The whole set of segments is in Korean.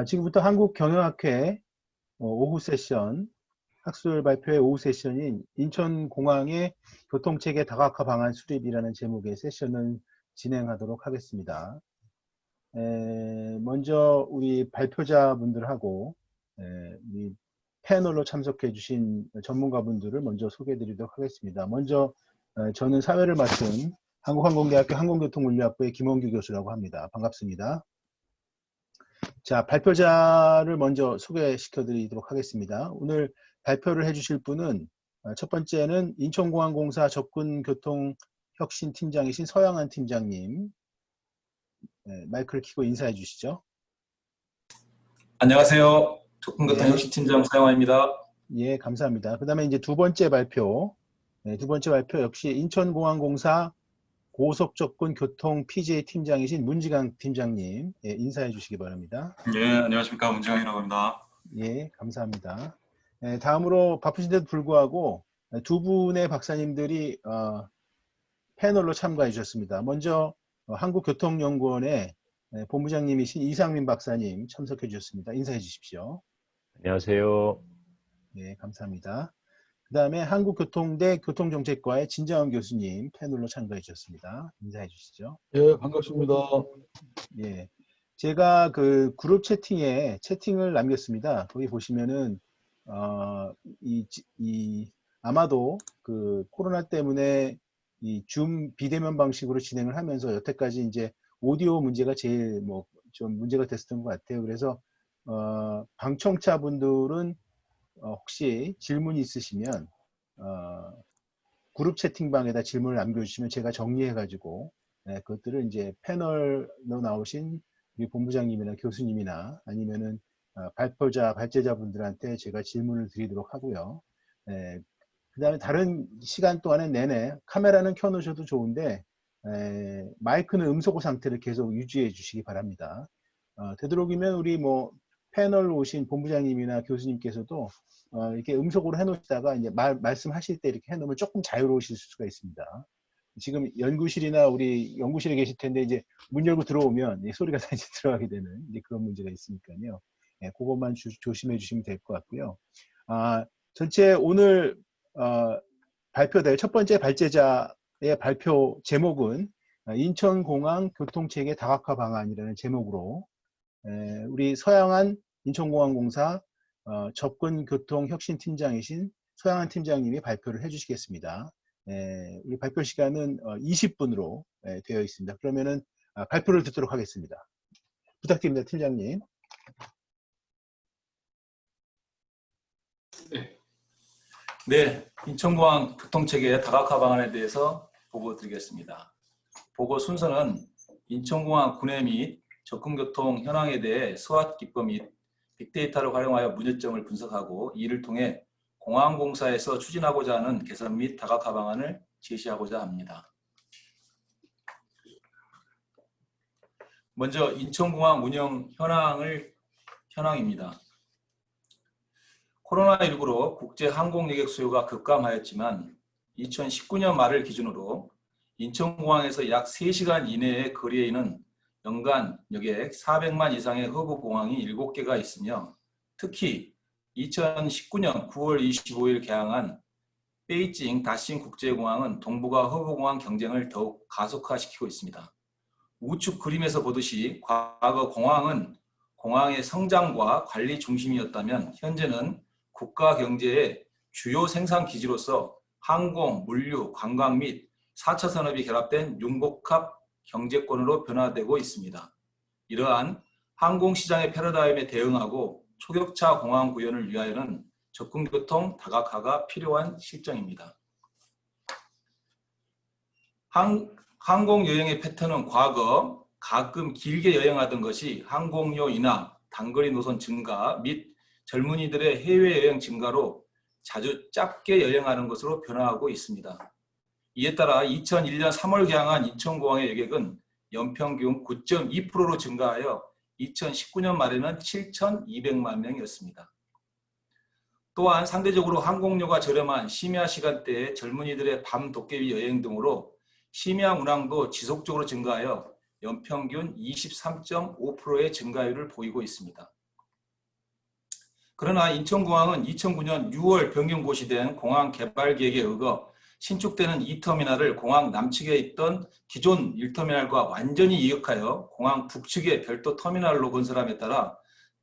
지금부터 한국경영학회 오후 세션, 학술 발표회 오후 세션인 인천공항의 교통체계 다각화 방안 수립이라는 제목의 세션을 진행하도록 하겠습니다. 먼저 우리 발표자분들하고 우리 패널로 참석해 주신 전문가분들을 먼저 소개해 드리도록 하겠습니다. 먼저 저는 사회를 맡은 한국항공대학교 항공교통물리학부의 김원규 교수라고 합니다. 반갑습니다. 자, 발표자를 먼저 소개시켜 드리도록 하겠습니다. 오늘 발표를 해 주실 분은 첫 번째는 인천공항공사 접근교통혁신팀장이신 서양한 팀장님, 마이크를 켜고 인사해 주시죠. 안녕하세요. 접근교통혁신팀장 서양환입니다. 예, 감사합니다. 그 다음에 이제 두 번째 발표 역시 인천공항공사 고속접근교통 PJ 팀장이신 문지강 팀장님, 인사해 주시기 바랍니다. 예, 안녕하십니까. 문지강이라고 합니다. 예, 감사합니다. 다음으로 바쁘신데도 불구하고 두 분의 박사님들이 패널로 참가해 주셨습니다. 먼저 한국교통연구원의 본부장님이신 이상민 박사님 참석해 주셨습니다. 인사해 주십시오. 안녕하세요. 예, 감사합니다. 그 다음에 한국교통대 교통정책과의 진자원 교수님 패널로 참가해 주셨습니다. 인사해 주시죠. 예, 반갑습니다. 예, 제가 그 그룹 채팅에 채팅을 남겼습니다. 거기 보시면은 아마도 그 코로나 때문에 이 줌 비대면 방식으로 진행을 하면서 여태까지 이제 오디오 문제가 제일 뭐 좀 문제가 됐었던 것 같아요. 그래서 방청자분들은 혹시 질문이 있으시면 그룹 채팅방에다 질문을 남겨주시면 제가 정리해가지고 그것들을 이제 패널로 나오신 우리 본부장님이나 교수님이나 아니면은 발제자분들한테 제가 질문을 드리도록 하고요. 그 다음에 다른 시간 동안에 내내 카메라는 켜놓으셔도 좋은데 마이크는 음소거 상태를 계속 유지해 주시기 바랍니다. 되도록이면 우리 뭐 패널로 오신 본부장님이나 교수님께서도 이렇게 음속으로 해놓으시다가 이제 말씀하실 때 이렇게 해놓으면 조금 자유로우실 수가 있습니다. 지금 연구실이나 우리 연구실에 계실 텐데 이제 문 열고 들어오면 소리가 다 이제 들어가게 되는 이제 그런 문제가 있으니까요. 그것만 조심해 주시면 될 것 같고요. 전체 오늘 발표될 첫 번째 발제자의 발표 제목은 인천공항 교통체계 다각화 방안이라는 제목으로 우리 서양한 인천공항공사 접근교통혁신팀장이신 서양한 팀장님이 발표를 해주시겠습니다. 우리 발표 시간은 20분으로 되어 있습니다. 그러면은 발표를 듣도록 하겠습니다. 부탁드립니다, 팀장님. 네, 인천공항 교통체계 다각화 방안에 대해서 보고 드리겠습니다. 보고 순서는 인천공항 구내 및 접근교통 현황에 대해 스왓 기법 및 빅데이터를 활용하여 문제점을 분석하고 이를 통해 공항공사에서 추진하고자 하는 개선 및 다각화 방안을 제시하고자 합니다. 먼저 인천공항 운영 현황입니다. 코로나19로 국제 항공 여객 수요가 급감하였지만 2019년 말을 기준으로 인천공항에서 약 3시간 이내의 거리에는 연간 여객 400만 이상의 허브 공항이 7개가 있으며 특히 2019년 9월 25일 개항한 베이징 다신 국제공항은 동북아 허브 공항 경쟁을 더욱 가속화시키고 있습니다. 우측 그림에서 보듯이 과거 공항은 공항의 성장과 관리 중심이었다면 현재는 국가 경제의 주요 생산 기지로서 항공, 물류, 관광 및 4차 산업이 결합된 융복합 경제권으로 변화되고 있습니다. 이러한 항공시장의 패러다임에 대응하고 초격차 공항 구현을 위하여는 접근교통 다각화가 필요한 실정입니다. 항공 여행의 패턴은 과거 가끔 길게 여행하던 것이 항공료 인하, 단거리 노선 증가 및 젊은이들의 해외여행 증가로 자주 짧게 여행하는 것으로 변화하고 있습니다. 이에 따라 2001년 3월 개항한 인천공항의 여객은 연평균 9.2%로 증가하여 2019년 말에는 7,200만 명이었습니다. 또한 상대적으로 항공료가 저렴한 심야 시간대에 젊은이들의 밤 도깨비 여행 등으로 심야 운항도 지속적으로 증가하여 연평균 23.5%의 증가율을 보이고 있습니다. 그러나 인천공항은 2009년 6월 변경 고시된 공항 개발 계획에 의거 신축되는 2터미널을 공항 남측에 있던 기존 1터미널과 완전히 이역하여 공항 북측에 별도 터미널로 건설함에 따라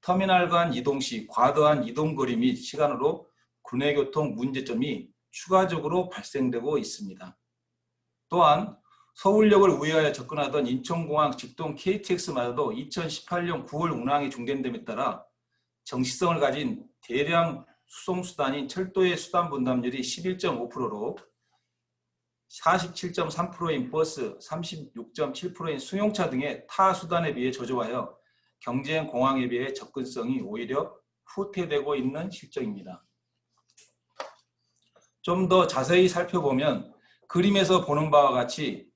터미널 간 이동 시 과도한 이동거리 및 시간으로 군내교통 문제점이 추가적으로 발생되고 있습니다. 또한 서울역을 우회하여 접근하던 인천공항 직동 KTX마저도 2018년 9월 운항이 중단됨에 따라 정시성을 가진 대량 수송수단인 철도의 수단 분담률이 11.5%로 47.3%인 버스, 36.7%인 승용차 등의 타 수단에 비해 저조하여 경쟁 공항에 비해 접근성이 오히려 후퇴되고 있는 실정입니다. 좀 더 자세히 살펴보면 그림에서 보는 바와 같이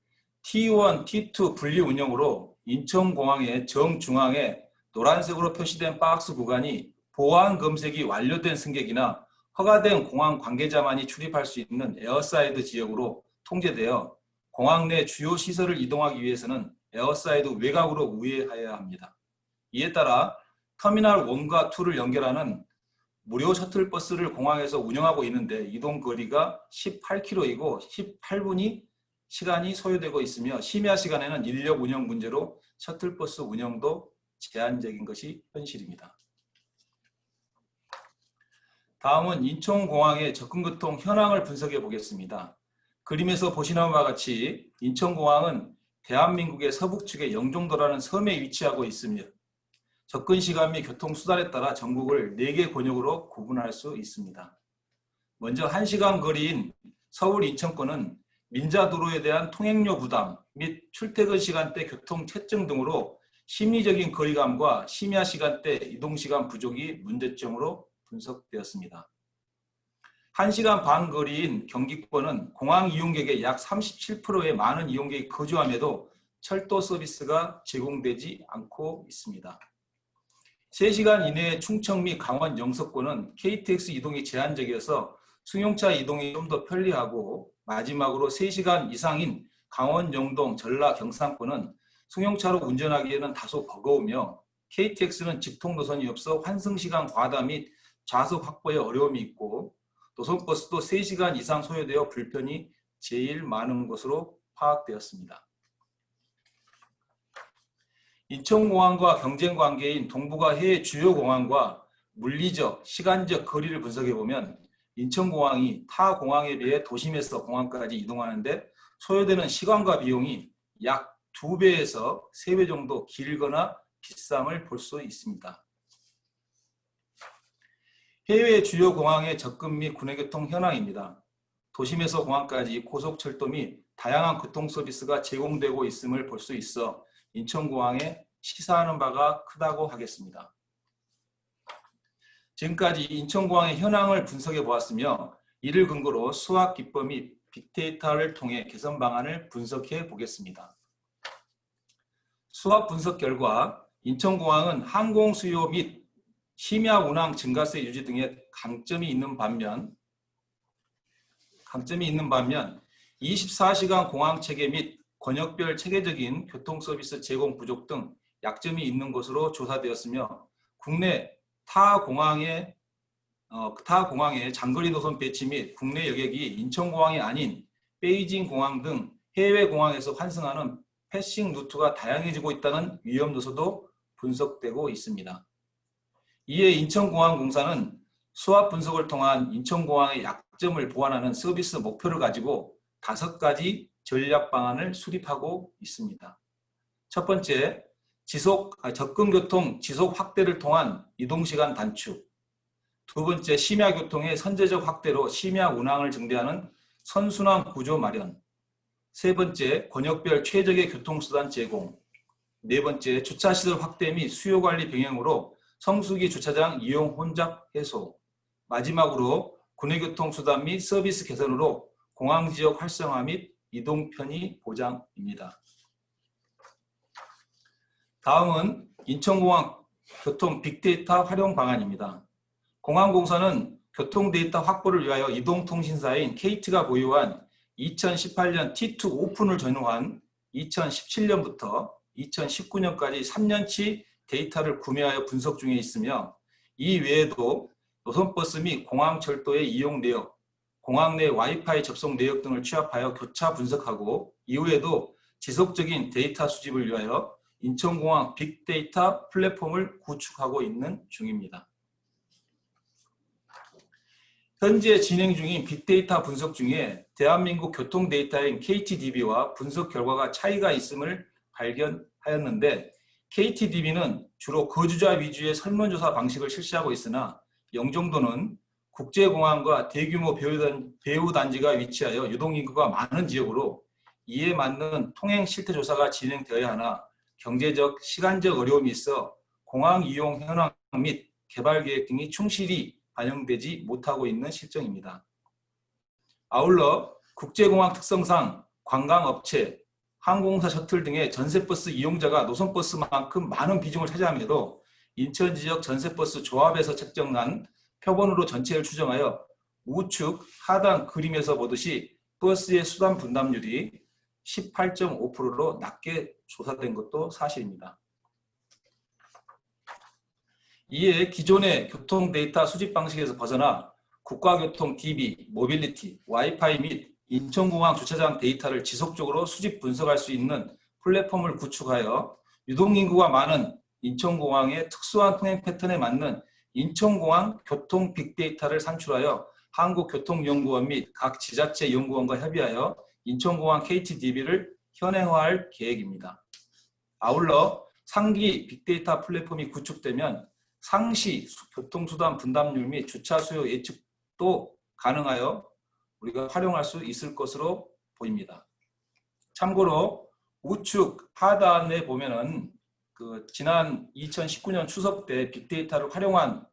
T1, T2 분리 운영으로 인천공항의 정중앙에 노란색으로 표시된 박스 구간이 보안 검색이 완료된 승객이나 허가된 공항 관계자만이 출입할 수 있는 에어사이드 지역으로 통제되어 공항 내 주요 시설을 이동하기 위해서는 에어사이드 외곽으로 우회하여야 합니다. 이에 따라 터미널 1과 2를 연결하는 무료 셔틀버스를 공항에서 운영하고 있는데 이동 거리가 18km이고 18분이 시간이 소요되고 있으며 심야 시간에는 인력 운영 문제로 셔틀버스 운영도 제한적인 것이 현실입니다. 다음은 인천공항의 접근교통 현황을 분석해 보겠습니다. 그림에서 보시는 바와 같이 인천공항은 대한민국의 서북측의 영종도라는 섬에 위치하고 있습니다. 접근 시간 및 교통수단에 따라 전국을 4개 권역으로 구분할 수 있습니다. 먼저 1시간 거리인 서울 인천권은 민자도로에 대한 통행료 부담 및 출퇴근 시간대 교통 체증 등으로 심리적인 거리감과 심야 시간대 이동시간 부족이 문제점으로 분석되었습니다. 1시간 반 거리인 경기권은 공항 이용객의 약 37%의 많은 이용객이 거주함에도 철도 서비스가 제공되지 않고 있습니다. 3시간 이내의 충청 및 강원 영서권은 KTX 이동이 제한적이어서 승용차 이동이 좀 더 편리하고 마지막으로 3시간 이상인 강원 영동 전라 경상권은 승용차로 운전하기에는 다소 버거우며 KTX는 직통 노선이 없어 환승시간 과다 및 좌석 확보에 어려움이 있고 노선버스도 3시간 이상 소요되어 불편이 제일 많은 것으로 파악되었습니다. 인천공항과 경쟁관계인 동북아 해외 주요 공항과 물리적, 시간적 거리를 분석해보면 인천공항이 타 공항에 비해 도심에서 공항까지 이동하는데 소요되는 시간과 비용이 약 2배에서 3배 정도 길거나 비쌈을 볼 수 있습니다. 해외 주요 공항의 접근 및 군내교통 현황입니다. 도심에서 공항까지 고속철도 및 다양한 교통 서비스가 제공되고 있음을 볼 수 있어 인천공항에 시사하는 바가 크다고 하겠습니다. 지금까지 인천공항의 현황을 분석해 보았으며 이를 근거로 수학 기법 및 빅데이터를 통해 개선 방안을 분석해 보겠습니다. 수학 분석 결과 인천공항은 항공 수요 및 심야 운항 증가세 유지 등의 강점이 있는 반면 24시간 공항 체계 및 권역별 체계적인 교통 서비스 제공 부족 등 약점이 있는 것으로 조사되었으며 국내 타 공항의 장거리 노선 배치 및 국내 여객이 인천공항이 아닌 베이징 공항 등 해외 공항에서 환승하는 패싱 루트가 다양해지고 있다는 위험 요소도 분석되고 있습니다. 이에 인천공항공사는 수합 분석을 통한 인천공항의 약점을 보완하는 서비스 목표를 가지고 5가지 전략 방안을 수립하고 있습니다. 첫 번째, 접근교통 지속 확대를 통한 이동시간 단축. 두 번째, 심야교통의 선제적 확대로 심야 운항을 증대하는 선순환 구조 마련. 세 번째, 권역별 최적의 교통수단 제공. 네 번째, 주차시설 확대 및 수요관리 병행으로 성수기 주차장 이용 혼잡 해소. 마지막으로 군내교통수단 및 서비스 개선으로 공항지역 활성화 및 이동 편의 보장입니다. 다음은 인천공항 교통 빅데이터 활용 방안입니다. 공항공사는 교통데이터 확보를 위하여 이동통신사인 KT가 보유한 2018년 T2 오픈을 전후한 2017년부터 2019년까지 3년치 데이터를 구매하여 분석 중에 있으며 이 외에도 노선버스 및 공항철도의 이용 내역, 공항 내 와이파이 접속 내역 등을 취합하여 교차 분석하고 이후에도 지속적인 데이터 수집을 위하여 인천공항 빅데이터 플랫폼을 구축하고 있는 중입니다. 현재 진행 중인 빅데이터 분석 중에 대한민국 교통 데이터인 KTDB와 분석 결과가 차이가 있음을 발견하였는데 KTDB는 주로 거주자 위주의 설문조사 방식을 실시하고 있으나 영종도는 국제공항과 대규모 배후단지가 위치하여 유동인구가 많은 지역으로 이에 맞는 통행 실태조사가 진행되어야 하나 경제적, 시간적 어려움이 있어 공항 이용 현황 및 개발 계획 등이 충실히 반영되지 못하고 있는 실정입니다. 아울러 국제공항 특성상 관광업체, 항공사 셔틀 등의 전세버스 이용자가 노선버스만큼 많은 비중을 차지함에도 인천 지역 전세버스 조합에서 책정한 표본으로 전체를 추정하여 우측 하단 그림에서 보듯이 버스의 수단 분담률이 18.5%로 낮게 조사된 것도 사실입니다. 이에 기존의 교통 데이터 수집 방식에서 벗어나 국가교통 DB, 모빌리티, 와이파이 및 인천공항 주차장 데이터를 지속적으로 수집 분석할 수 있는 플랫폼을 구축하여 유동인구가 많은 인천공항의 특수한 통행 패턴에 맞는 인천공항 교통 빅데이터를 산출하여 한국교통연구원 및 각 지자체 연구원과 협의하여 인천공항 KTDB를 현행화할 계획입니다. 아울러 상기 빅데이터 플랫폼이 구축되면 상시 교통수단 분담률 및 주차 수요 예측도 가능하여 우리가 활용할 수 있을 것으로 보입니다. 참고로 우측 하단에 보면은 지난 2019년 추석 때 빅데이터를 활용한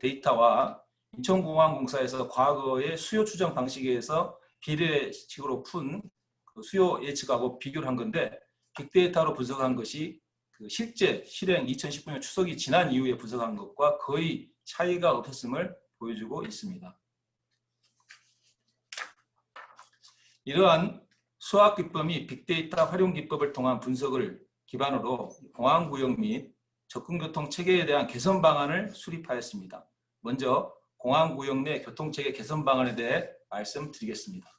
데이터와 인천공항공사에서 과거의 수요 추정 방식에서 비례식으로 푼 수요 예측하고 비교를 한 건데 빅데이터로 분석한 것이 실제 실행 2019년 추석이 지난 이후에 분석한 것과 거의 차이가 없었음을 보여주고 있습니다. 이러한 수학 기법 및 빅데이터 활용 기법을 통한 분석을 기반으로 공항구역 및 접근교통 체계에 대한 개선 방안을 수립하였습니다. 먼저 공항구역 내 교통체계 개선 방안에 대해 말씀드리겠습니다.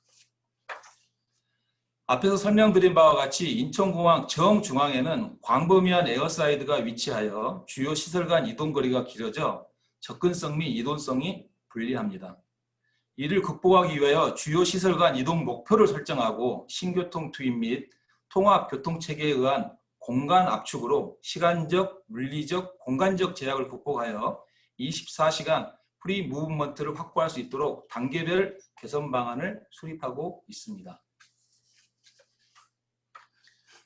앞에서 설명드린 바와 같이 인천공항 정중앙에는 광범위한 에어사이드가 위치하여 주요 시설 간 이동거리가 길어져 접근성 및 이동성이 불리합니다. 이를 극복하기 위하여 주요 시설 간 이동 목표를 설정하고 신교통 투입 및 통합 교통체계에 의한 공간 압축으로 시간적, 물리적, 공간적 제약을 극복하여 24시간 프리 무브먼트를 확보할 수 있도록 단계별 개선 방안을 수립하고 있습니다.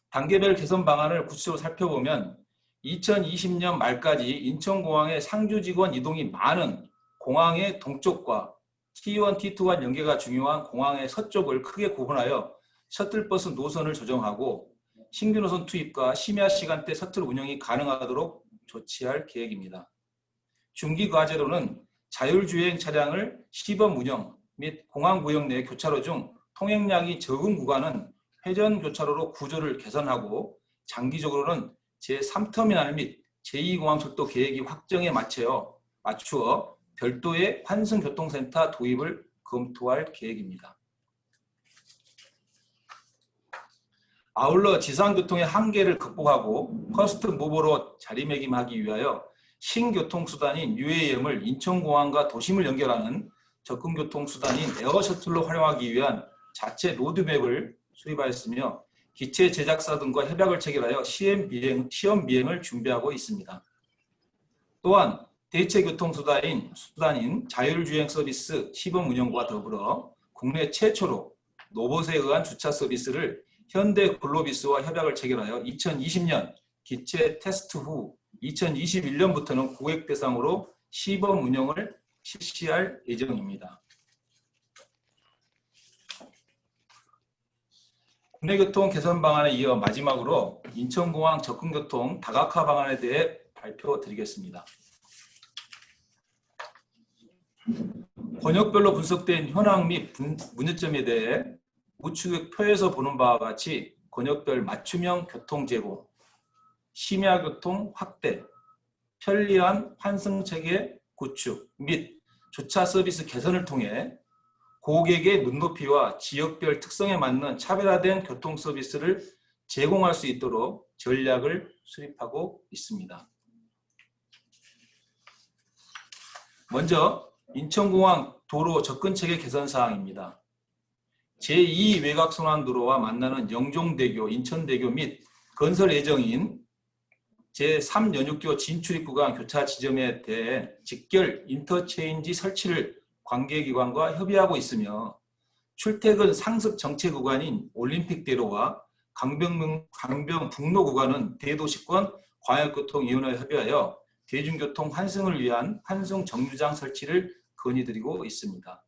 단계별 개선 방안을 구체적으로 살펴보면 2020년 말까지 인천공항의 상주 직원 이동이 많은 공항의 동쪽과 T1, T2 간 연계가 중요한 공항의 서쪽을 크게 구분하여 셔틀버스 노선을 조정하고 신규 노선 투입과 심야 시간대 셔틀 운영이 가능하도록 조치할 계획입니다. 중기 과제로는 자율주행 차량을 시범 운영 및 공항구역 내 교차로 중 통행량이 적은 구간은 회전 교차로로 구조를 개선하고 장기적으로는 제3터미널 및 제2공항철도 계획이 확정에 맞추어 별도의 환승교통센터 도입을 검토할 계획입니다. 아울러 지상교통의 한계를 극복하고 퍼스트 무버로 자리매김하기 위하여 신교통수단인 UAM을 인천공항과 도심을 연결하는 접근교통수단인 에어셔틀로 활용하기 위한 자체 로드맵을 수립하였으며 기체 제작사 등과 협약을 체결하여 시험 비행을 준비하고 있습니다. 또한 대체 교통수단인 자율주행 서비스 시범 운영과 더불어 국내 최초로 로봇에 의한 주차 서비스를 현대 글로비스와 협약을 체결하여 2020년 기체 테스트 후 2021년부터는 고객 대상으로 시범 운영을 실시할 예정입니다. 국내교통 개선 방안에 이어 마지막으로 인천공항 접근교통 다각화 방안에 대해 발표드리겠습니다. 권역별로 분석된 현황 및 문제점에 대해 우측의 표에서 보는 바와 같이 권역별 맞춤형 교통 제공, 심야교통 확대, 편리한 환승체계 구축 및 주차 서비스 개선을 통해 고객의 눈높이와 지역별 특성에 맞는 차별화된 교통 서비스를 제공할 수 있도록 전략을 수립하고 있습니다. 먼저 인천공항 도로 접근체계 개선 사항입니다. 제2 외곽순환도로와 만나는 영종대교, 인천대교 및 건설 예정인 제3연육교 진출입 구간 교차 지점에 대해 직결 인터체인지 설치를 관계기관과 협의하고 있으며 출퇴근 상습 정체 구간인 올림픽대로와 강변북로 구간은 대도시권 광역교통위원회와 협의하여 대중교통 환승을 위한 환승 정류장 설치를 건의드리고 있습니다.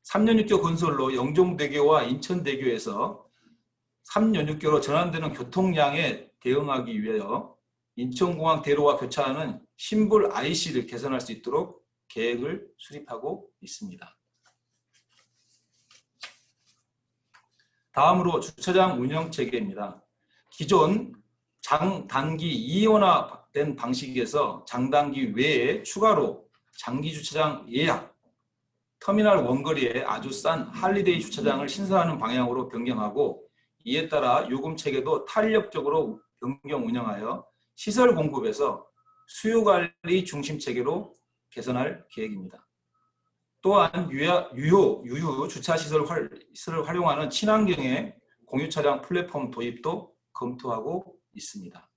3연육교 건설로 영종대교와 인천대교에서 3연육교로 전환되는 교통량에 대응하기 위하여 인천공항 대로와 교차하는 신불 IC를 개선할 수 있도록 계획을 수립하고 있습니다. 다음으로 주차장 운영 체계입니다. 기존 장단기 이원화된 방식에서 장단기 외에 추가로 장기 주차장 예약, 터미널 원거리에 아주 싼 할리데이 주차장을 신설하는 방향으로 변경하고 이에 따라 요금 체계도 탄력적으로 변경 운영하여 시설 공급에서 수요 관리 중심 체계로 개선할 계획입니다. 또한 유효 주차시설을 활용하는 친환경의 공유차량 플랫폼 도입도 검토하고 있습니다.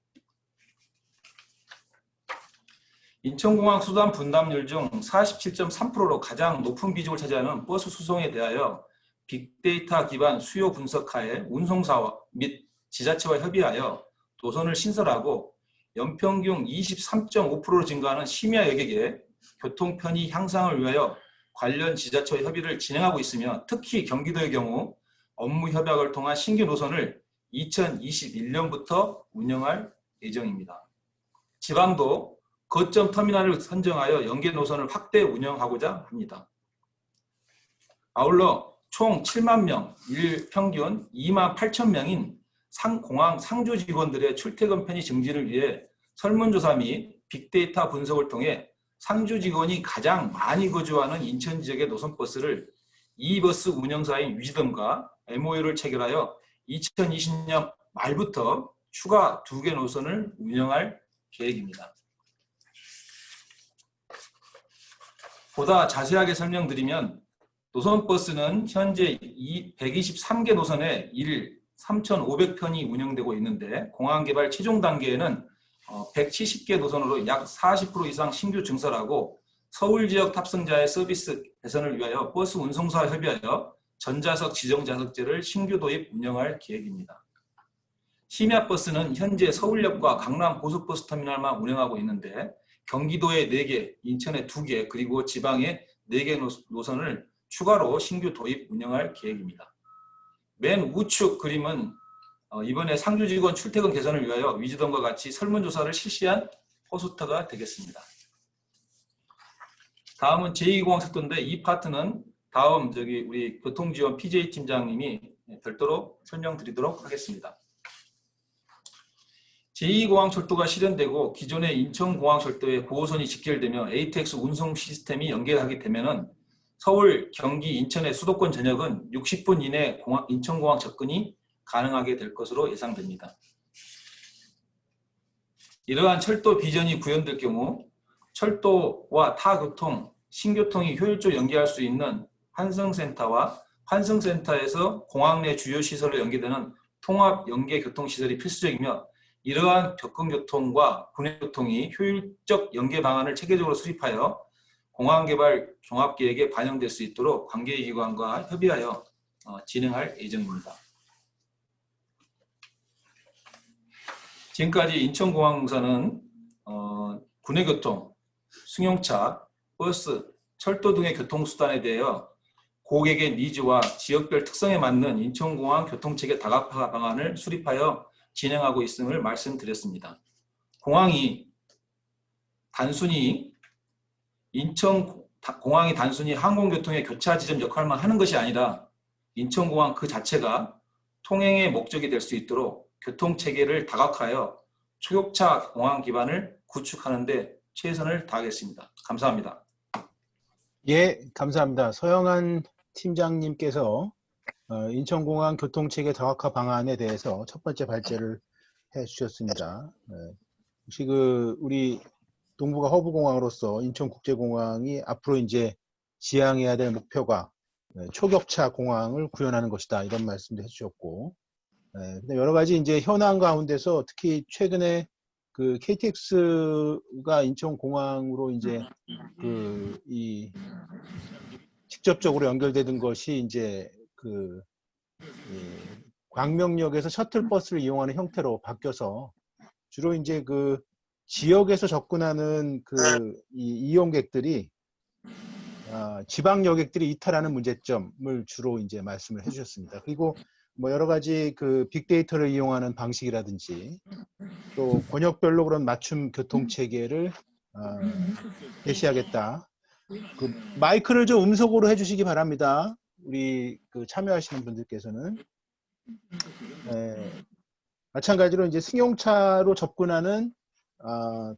인천공항 수단 분담률 중 47.3%로 가장 높은 비중을 차지하는 버스 수송에 대하여 빅데이터 기반 수요 분석하에 운송사와 및 지자체와 협의하여 노선을 신설하고 연평균 23.5%로 증가하는 심야 여객의 교통 편의 향상을 위하여 관련 지자체와 협의를 진행하고 있으며 특히 경기도의 경우 업무 협약을 통한 신규 노선을 2021년부터 운영할 예정입니다. 지방도 거점 터미널을 선정하여 연계 노선을 확대 운영하고자 합니다. 아울러 총 7만 명, 일 평균 2만 8천 명인 공항 상주 직원들의 출퇴근 편의 증진을 위해 설문조사 및 빅데이터 분석을 통해 상주 직원이 가장 많이 거주하는 인천 지역의 노선버스를 이버스 운영사인 위즈덤과 MOU를 체결하여 2020년 말부터 추가 2개 노선을 운영할 계획입니다. 보다 자세하게 설명드리면 노선버스는 현재 123개 노선에 일 3,500편이 운영되고 있는데 공항개발 최종 단계에는 170개 노선으로 약 40% 이상 신규 증설하고 서울 지역 탑승자의 서비스 개선을 위하여 버스 운송사와 협의하여 전자석 지정자석제를 신규 도입 운영할 계획입니다. 심야버스는 현재 서울역과 강남 고속버스 터미널만 운영하고 있는데 경기도에 4개, 인천에 2개, 그리고 지방에 4개 노선을 추가로 신규 도입 운영할 계획입니다. 맨 우측 그림은 이번에 상주 직원 출퇴근 개선을 위하여 위즈덤과 같이 설문조사를 실시한 포스터가 되겠습니다. 다음은 제2공항철도인데 이 파트는 다음 우리 교통지원 PJ 팀장님이 별도로 설명드리도록 하겠습니다. 제2공항철도가 실현되고 기존의 인천공항철도에 9호선이 직결되며 ATX 운송 시스템이 연결하게 되면은 서울, 경기, 인천의 수도권 전역은 60분 이내 인천공항 접근이 가능하게 될 것으로 예상됩니다. 이러한 철도 비전이 구현될 경우 철도와 타 교통, 신교통이 효율적으로 연계할 수 있는 환승센터와 환승센터에서 공항 내 주요 시설로 연계되는 통합 연계 교통시설이 필수적이며 이러한 접근교통과 군내교통이 효율적 연계 방안을 체계적으로 수립하여 공항개발 종합계획에 반영될 수 있도록 관계기관과 협의하여 진행할 예정입니다. 지금까지 인천공항공사는 군내교통, 승용차, 버스, 철도 등의 교통수단에 대하여 고객의 니즈와 지역별 특성에 맞는 인천공항 교통체계 다각화 방안을 수립하여 진행하고 있음을 말씀드렸습니다. 공항이 단순히 항공교통의 교차 지점 역할만 하는 것이 아니라 인천공항 그 자체가 통행의 목적이 될 수 있도록 교통체계를 다각화하여 초격차 공항 기반을 구축하는 데 최선을 다하겠습니다. 감사합니다. 예, 감사합니다. 서영한 팀장님께서 인천공항 교통체계 다각화 방안에 대해서 첫 번째 발제를 해주셨습니다. 혹시 우리 동부가 허브공항으로서 인천국제공항이 앞으로 이제 지향해야 될 목표가 초격차 공항을 구현하는 것이다, 이런 말씀도 해주셨고, 여러 가지 이제 현안 가운데서 특히 최근에 KTX가 인천공항으로 이제 직접적으로 연결되는 것이 이제 광명역에서 셔틀버스를 이용하는 형태로 바뀌어서 주로 이제 지역에서 접근하는 이용객들이 지방 여객들이 이탈하는 문제점을 주로 이제 말씀을 해주셨습니다. 그리고 뭐 여러 가지 빅데이터를 이용하는 방식이라든지 또 권역별로 그런 맞춤 교통 체계를 제시하겠다. 마이크를 좀 음속으로 해주시기 바랍니다. 우리 참여하시는 분들께서는. 마찬가지로 이제 승용차로 접근하는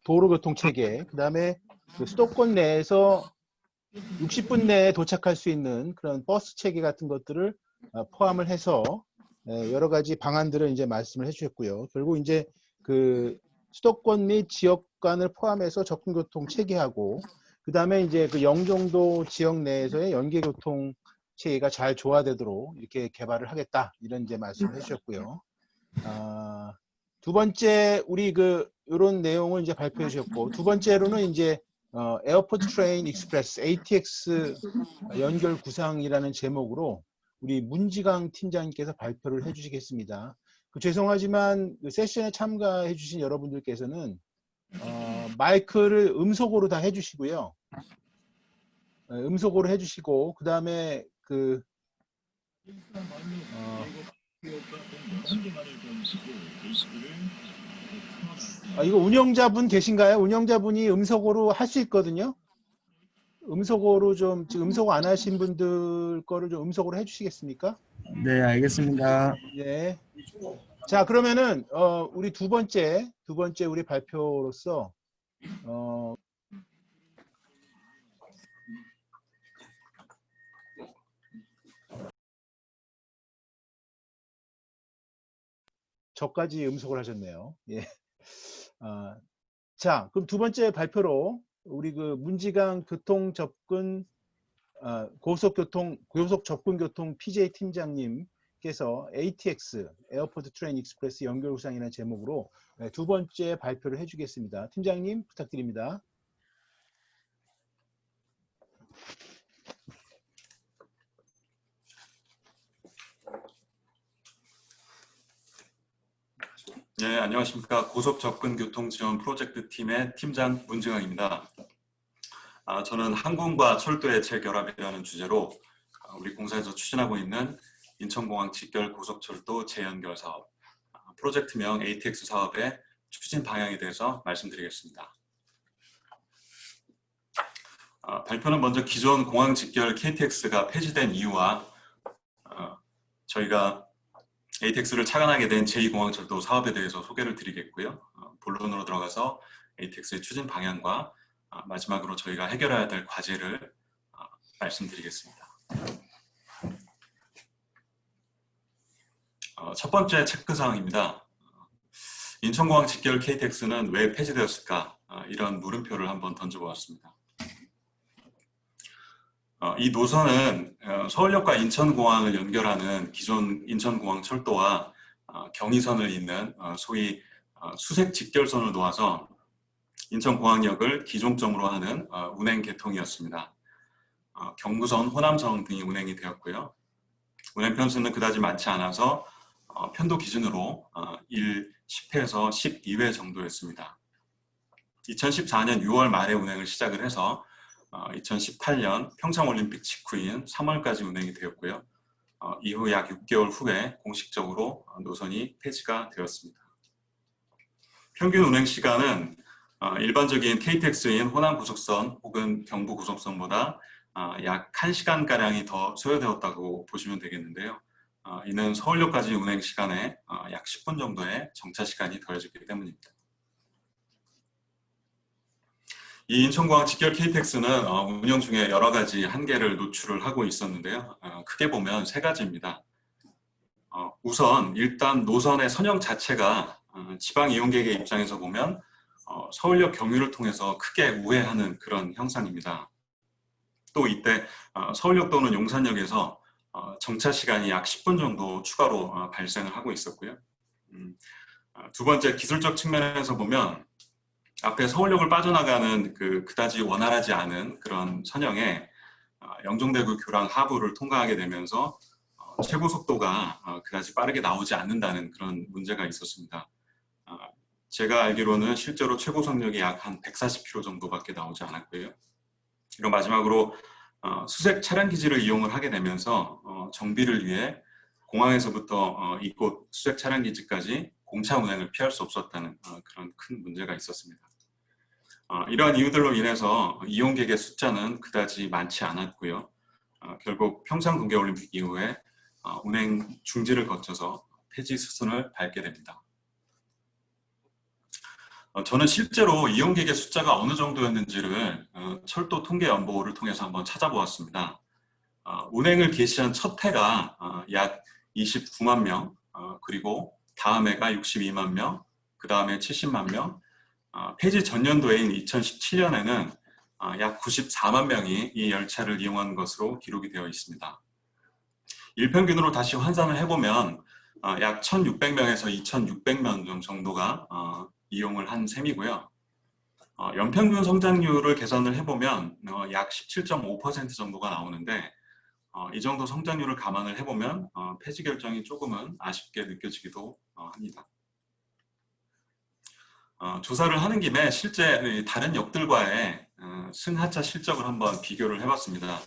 도로교통 체계, 그 다음에 수도권 내에서 60분 내에 도착할 수 있는 그런 버스 체계 같은 것들을 포함을 해서 여러 가지 방안들을 이제 말씀을 해주셨고요. 결국 이제 수도권 및 지역 간을 포함해서 접근교통 체계하고, 그 다음에 이제 영종도 지역 내에서의 연계교통 체계가 잘 조화되도록 이렇게 개발을 하겠다, 이런 이제 말씀을 해주셨고요. 두 번째, 우리 이런 내용을 이제 발표해 주셨고, 두 번째로는 이제 에어포트 트레인 익스프레스 ATX 연결 구상이라는 제목으로 우리 문지강 팀장님께서 발표를 해 주시겠습니다. 죄송하지만 세션에 참가해 주신 여러분들께서는 마이크를 음속으로 다 해주시고요. 음속으로 해주시고, 그 다음에 이거 운영자분 계신가요? 운영자분이 음속으로 할 수 있거든요. 음속어로 지금 음속 안 하신 분들 거를 좀 음속으로 해주시겠습니까? 네, 알겠습니다. 예. 자, 그러면은 우리 두 번째 우리 발표로서 저까지 음속을 하셨네요. 예. 자, 그럼 두 번째 발표로 우리 문지강 교통 접근 고속 접근 교통 PJ 팀장님께서 ATX 에어포트 트레인 익스프레스 연결 구상이라는 제목으로 두 번째 발표를 해주겠습니다. 팀장님 부탁드립니다. 네, 안녕하십니까. 고속접근교통지원 프로젝트 팀의 팀장 문지강입니다. 저는 항공과 철도의 재결합이라는 주제로 우리 공사에서 추진하고 있는 인천공항 직결 고속철도 재연결 사업, 프로젝트명 ATX 사업의 추진 방향에 대해서 말씀드리겠습니다. 발표는 먼저 기존 공항 직결 KTX가 폐지된 이유와 저희가 ATX를 착안하게 된 제2공항철도 사업에 대해서 소개를 드리겠고요. 본론으로 들어가서 ATX의 추진 방향과 마지막으로 저희가 해결해야 될 과제를 말씀드리겠습니다. 첫 번째 체크사항입니다. 인천공항 직결 KTX는 왜 폐지되었을까? 이런 물음표를 한번 던져보았습니다. 이 노선은 서울역과 인천공항을 연결하는 기존 인천공항 철도와 경의선을 잇는 소위 수색 직결선을 놓아서 인천공항역을 기종점으로 하는 운행 계통이었습니다. 경부선, 호남선 등이 운행이 되었고요. 운행 편수는 그다지 많지 않아서 편도 기준으로 10회에서 12회 정도였습니다. 2014년 6월 말에 운행을 시작을 해서 2018년 평창올림픽 직후인 3월까지 운행이 되었고요. 이후 약 6개월 후에 공식적으로 노선이 폐지가 되었습니다. 평균 운행 시간은 일반적인 KTX인 호남고속선 혹은 경부고속선보다 약 1시간가량이 더 소요되었다고 보시면 되겠는데요. 이는 서울역까지 운행 시간에 약 10분 정도의 정차 시간이 더해졌기 때문입니다. 이 인천공항 직결 KTX는 운영 중에 여러 가지 한계를 노출을 하고 있었는데요. 크게 보면 세 가지입니다. 우선 일단 노선의 선형 자체가 지방 이용객의 입장에서 보면 서울역 경유를 통해서 크게 우회하는 그런 형상입니다. 또 이때 서울역 또는 용산역에서 정차 시간이 약 10분 정도 추가로 발생을 하고 있었고요. 두 번째, 기술적 측면에서 보면 앞에 서울역을 빠져나가는 그다지 원활하지 않은 그런 선형에 영종대교 교랑 하부를 통과하게 되면서 최고 속도가 그다지 빠르게 나오지 않는다는 그런 문제가 있었습니다. 제가 알기로는 실제로 최고 속력이 약 한 140km 정도밖에 나오지 않았고요. 그리고 마지막으로 수색 차량 기지를 이용을 하게 되면서 정비를 위해 공항에서부터 이곳 수색 차량 기지까지 공차 운행을 피할 수 없었다는 그런 큰 문제가 있었습니다. 이러한 이유들로 인해서 이용객의 숫자는 그다지 많지 않았고요. 결국 평창 동계올림픽 이후에 운행 중지를 거쳐서 폐지 수순을 밟게 됩니다. 저는 실제로 이용객의 숫자가 어느 정도였는지를 철도 통계연보를 통해서 한번 찾아보았습니다. 운행을 개시한 첫 해가 약 29만 명, 그리고 다음 해가 62만 명, 그 다음에 70만 명, 폐지 전년도인 2017년에는 약 94만 명이 이 열차를 이용한 것으로 기록이 되어 있습니다. 일평균으로 다시 환산을 해보면 약 1,600명에서 2,600명 정도가 이용을 한 셈이고요. 연평균 성장률을 계산을 해보면 약 17.5% 정도가 나오는데 이 정도 성장률을 감안을 해보면 폐지 결정이 조금은 아쉽게 느껴지기도 합니다. 조사를 하는 김에 실제 다른 역들과의 승하차 실적을 한번 비교를 해봤습니다.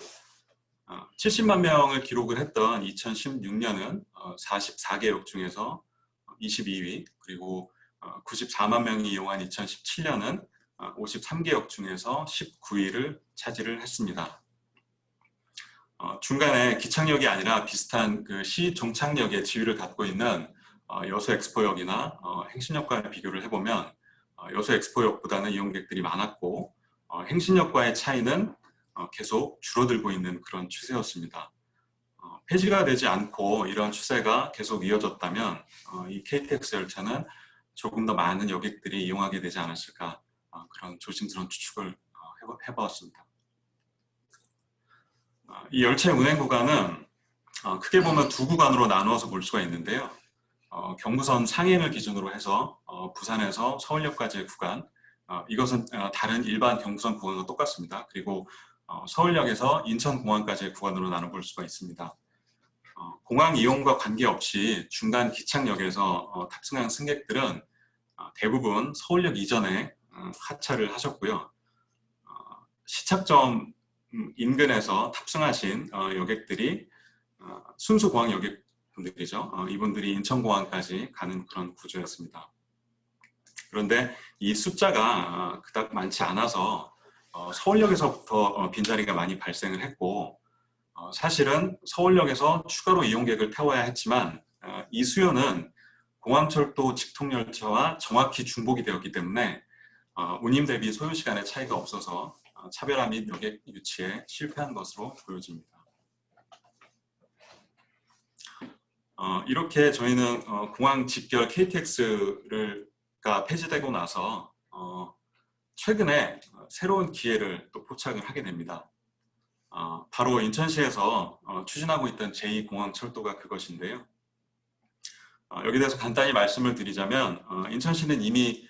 70만 명을 기록을 했던 2016년은 44개 역 중에서 22위, 그리고 94만 명이 이용한 2017년은 53개 역 중에서 19위를 차지를 했습니다. 중간에 기착역이 아니라 비슷한 시 종착역의 지위를 갖고 있는 여수 엑스포역이나 행신역과 비교를 해보면 여수 엑스포역보다는 이용객들이 많았고 행신역과의 차이는 계속 줄어들고 있는 그런 추세였습니다. 폐지가 되지 않고 이런 추세가 계속 이어졌다면 이 KTX 열차는 조금 더 많은 여객들이 이용하게 되지 않았을까, 그런 조심스러운 추측을 해보았습니다. 이 열차의 운행 구간은 크게 보면 두 구간으로 나누어서 볼 수가 있는데요. 경부선 상행을 기준으로 해서 부산에서 서울역까지의 구간, 이것은 다른 일반 경부선 구간과 똑같습니다. 그리고 서울역에서 인천공항까지의 구간으로 나눠볼 수가 있습니다. 공항 이용과 관계없이 중간 기착역에서 탑승한 승객들은 대부분 서울역 이전에 하차를 하셨고요. 시착점 인근에서 탑승하신 여객들이 순수 공항 여객분들이죠. 이분들이 인천공항까지 가는 그런 구조였습니다. 그런데 이 숫자가 그닥 많지 않아서 서울역에서부터 빈자리가 많이 발생을 했고, 사실은 서울역에서 추가로 이용객을 태워야 했지만 이 수요는 공항철도 직통열차와 정확히 중복이 되었기 때문에 운임 대비 소요시간의 차이가 없어서 차별화 및 여객 유치에 실패한 것으로 보여집니다. 이렇게 저희는 공항 직결 KTX가 폐지되고 나서 최근에 새로운 기회를 또 포착을 하게 됩니다. 바로 인천시에서 추진하고 있던 제2공항철도가 그것인데요. 여기에 대해서 간단히 말씀을 드리자면 인천시는 이미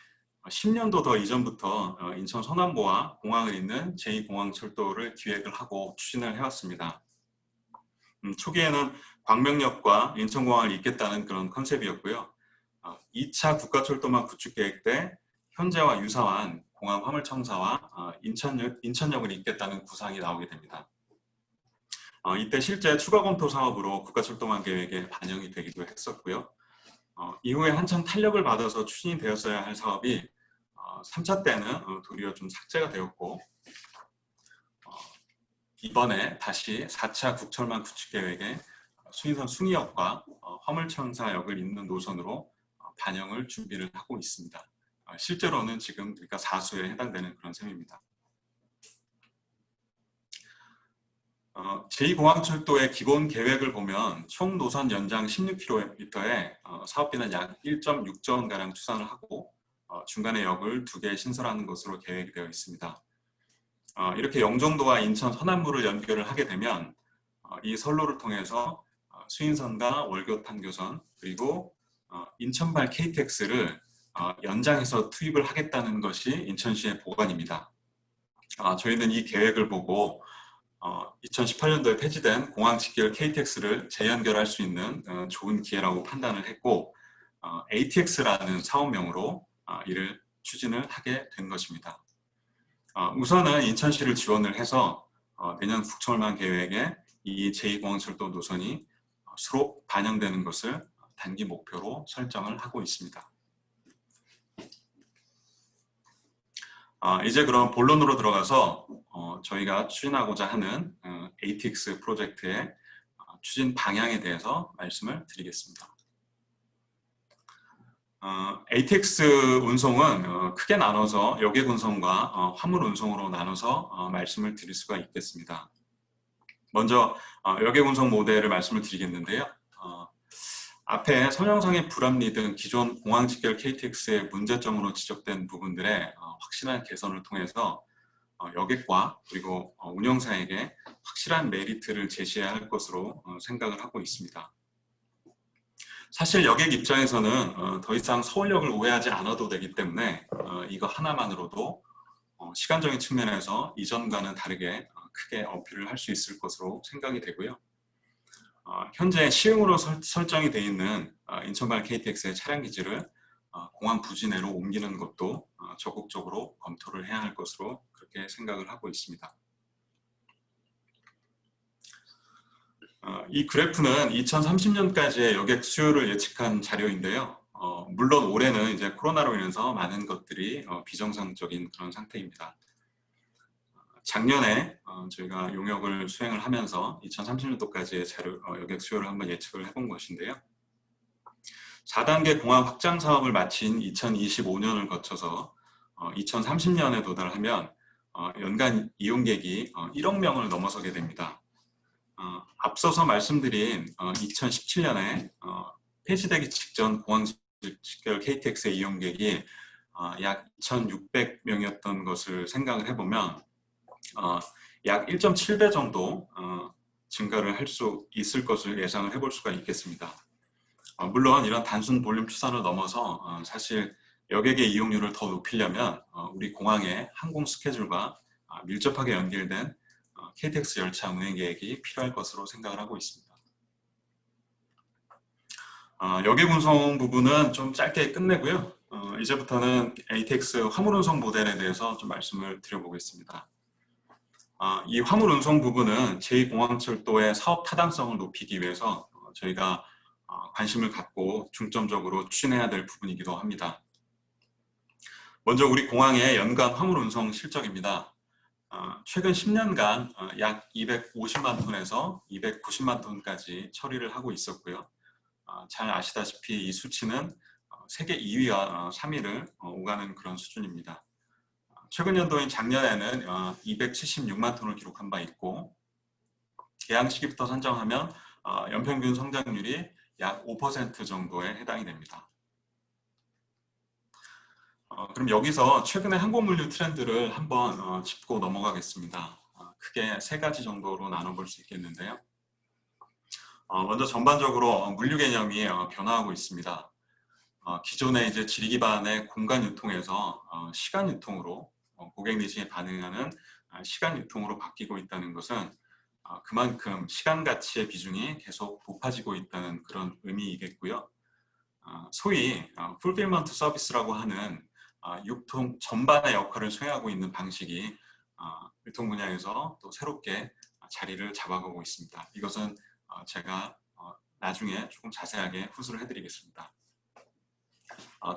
10년도 더 이전부터 인천 서남부와 공항을 잇는 제2공항철도를 기획을 하고 추진을 해왔습니다. 초기에는 광명역과 인천공항을 잇겠다는 그런 컨셉이었고요. 2차 국가철도망 구축 계획 때 현재와 유사한 공항 화물청사와 인천역을 잇겠다는 구상이 나오게 됩니다. 이때 실제 추가 검토 사업으로 국가철도망 계획에 반영이 되기도 했었고요. 이후에 한참 탄력을 받아서 추진이 되었어야 할 사업이 3차 때는 도리어 좀 삭제가 되었고, 이번에 다시 4차 국철망 구축 계획에 수인선 숭이역과 화물천사역을 잇는 노선으로 반영을 준비를 하고 있습니다. 실제로는 지금 그러니까 4수에 해당되는 그런 셈입니다. 제2공항철도의 기본 계획을 보면 총 노선 연장 16km에 사업비는 약 1.6조 원가량 추산을 하고 중간에 역을 2개 신설하는 것으로 계획이 되어 있습니다. 이렇게 영종도와 인천 서남부를 연결을 하게 되면 이 선로를 통해서 수인선과 월교 판교선 그리고 인천발 KTX를 연장해서 투입을 하겠다는 것이 인천시의 보관입니다. 저희는 이 계획을 보고 2018년도에 폐지된 공항 직결 KTX를 재연결할 수 있는 좋은 기회라고 판단을 했고 ATX라는 사업명으로 이를 추진을 하게 된 것입니다. 우선은 인천시를 지원을 해서 내년 북철망 계획에 이 제2공항철도 노선이 수록 반영되는 것을 단기 목표로 설정을 하고 있습니다. 이제 그럼 본론으로 들어가서 저희가 추진하고자 하는 ATX 프로젝트의 추진 방향에 대해서 말씀을 드리겠습니다. ATX 운송은 크게 나눠서 여객 운송과 화물 운송으로 나눠서 말씀을 드릴 수가 있겠습니다. 먼저 여객 운송 모델을 말씀을 드리겠는데요. 앞에 선형상의 불합리 등 기존 공항 직결 KTX의 문제점으로 지적된 부분들의 확실한 개선을 통해서 여객과 그리고 운영사에게 확실한 메리트를 제시해야 할 것으로 생각을 하고 있습니다. 사실 여객 입장에서는 더 이상 서울역을 오해하지 않아도 되기 때문에 이거 하나만으로도 시간적인 측면에서 이전과는 다르게 크게 어필을 할 수 있을 것으로 생각이 되고요. 현재 시흥으로 설정이 되어 있는 인천발 KTX의 차량 기지를 공항 부지 내로 옮기는 것도 적극적으로 검토를 해야 할 것으로 그렇게 생각을 하고 있습니다. 이 그래프는 2030년까지의 여객 수요를 예측한 자료인데요. 물론 올해는 이제 코로나로 인해서 많은 것들이 비정상적인 그런 상태입니다. 작년에 저희가 용역을 수행을 하면서 2030년도까지의 여객 수요를 한번 예측을 해본 것인데요. 4단계 공항 확장 사업을 마친 2025년을 거쳐서 2030년에 도달하면 연간 이용객이 1억 명을 넘어서게 됩니다. 앞서서 말씀드린 2017년에 폐지되기 직전 공항 직결 KTX의 이용객이 약 2,600명이었던 것을 생각을 해보면 약 1.7배 정도 증가를 할 수 있을 것을 예상을 해볼 수가 있겠습니다. 물론 이런 단순 볼륨 추산을 넘어서 사실 여객의 이용률을 더 높이려면 우리 공항의 항공 스케줄과 밀접하게 연결된 KTX 열차 운행 계획이 필요할 것으로 생각을 하고 있습니다. 여객 운송 부분은 좀 짧게 끝내고요. 이제부터는 ATX 화물 운송 모델에 대해서 좀 말씀을 드려보겠습니다. 이 화물 운송 부분은 제2공항철도의 사업 타당성을 높이기 위해서 저희가 관심을 갖고 중점적으로 추진해야 될 부분이기도 합니다. 먼저 우리 공항의 연간 화물 운송 실적입니다. 최근 10년간 약 250만 톤에서 290만 톤까지 처리를 하고 있었고요. 잘 아시다시피 이 수치는 세계 2위와 3위를 오가는 그런 수준입니다. 최근 연도인 작년에는 276만 톤을 기록한 바 있고 개항 시기부터 산정하면 연평균 성장률이 약 5% 정도에 해당이 됩니다. 그럼 여기서 최근의 항공물류 트렌드를 한번 짚고 넘어가겠습니다. 크게 3가지 정도로 나눠볼 수 있겠는데요. 먼저 전반적으로 물류 개념이 변화하고 있습니다. 기존의 이제 지리 기반의 공간 유통에서 시간 유통으로 고객 니즈에 반응하는 시간 유통으로 바뀌고 있다는 것은 그만큼 시간 가치의 비중이 계속 높아지고 있다는 그런 의미이겠고요. 소위 풀필먼트 서비스라고 하는 유통 전반의 역할을 수행하고 있는 방식이 유통 분야에서 또 새롭게 자리를 잡아가고 있습니다. 이것은 제가 나중에 조금 자세하게 후술을 해드리겠습니다.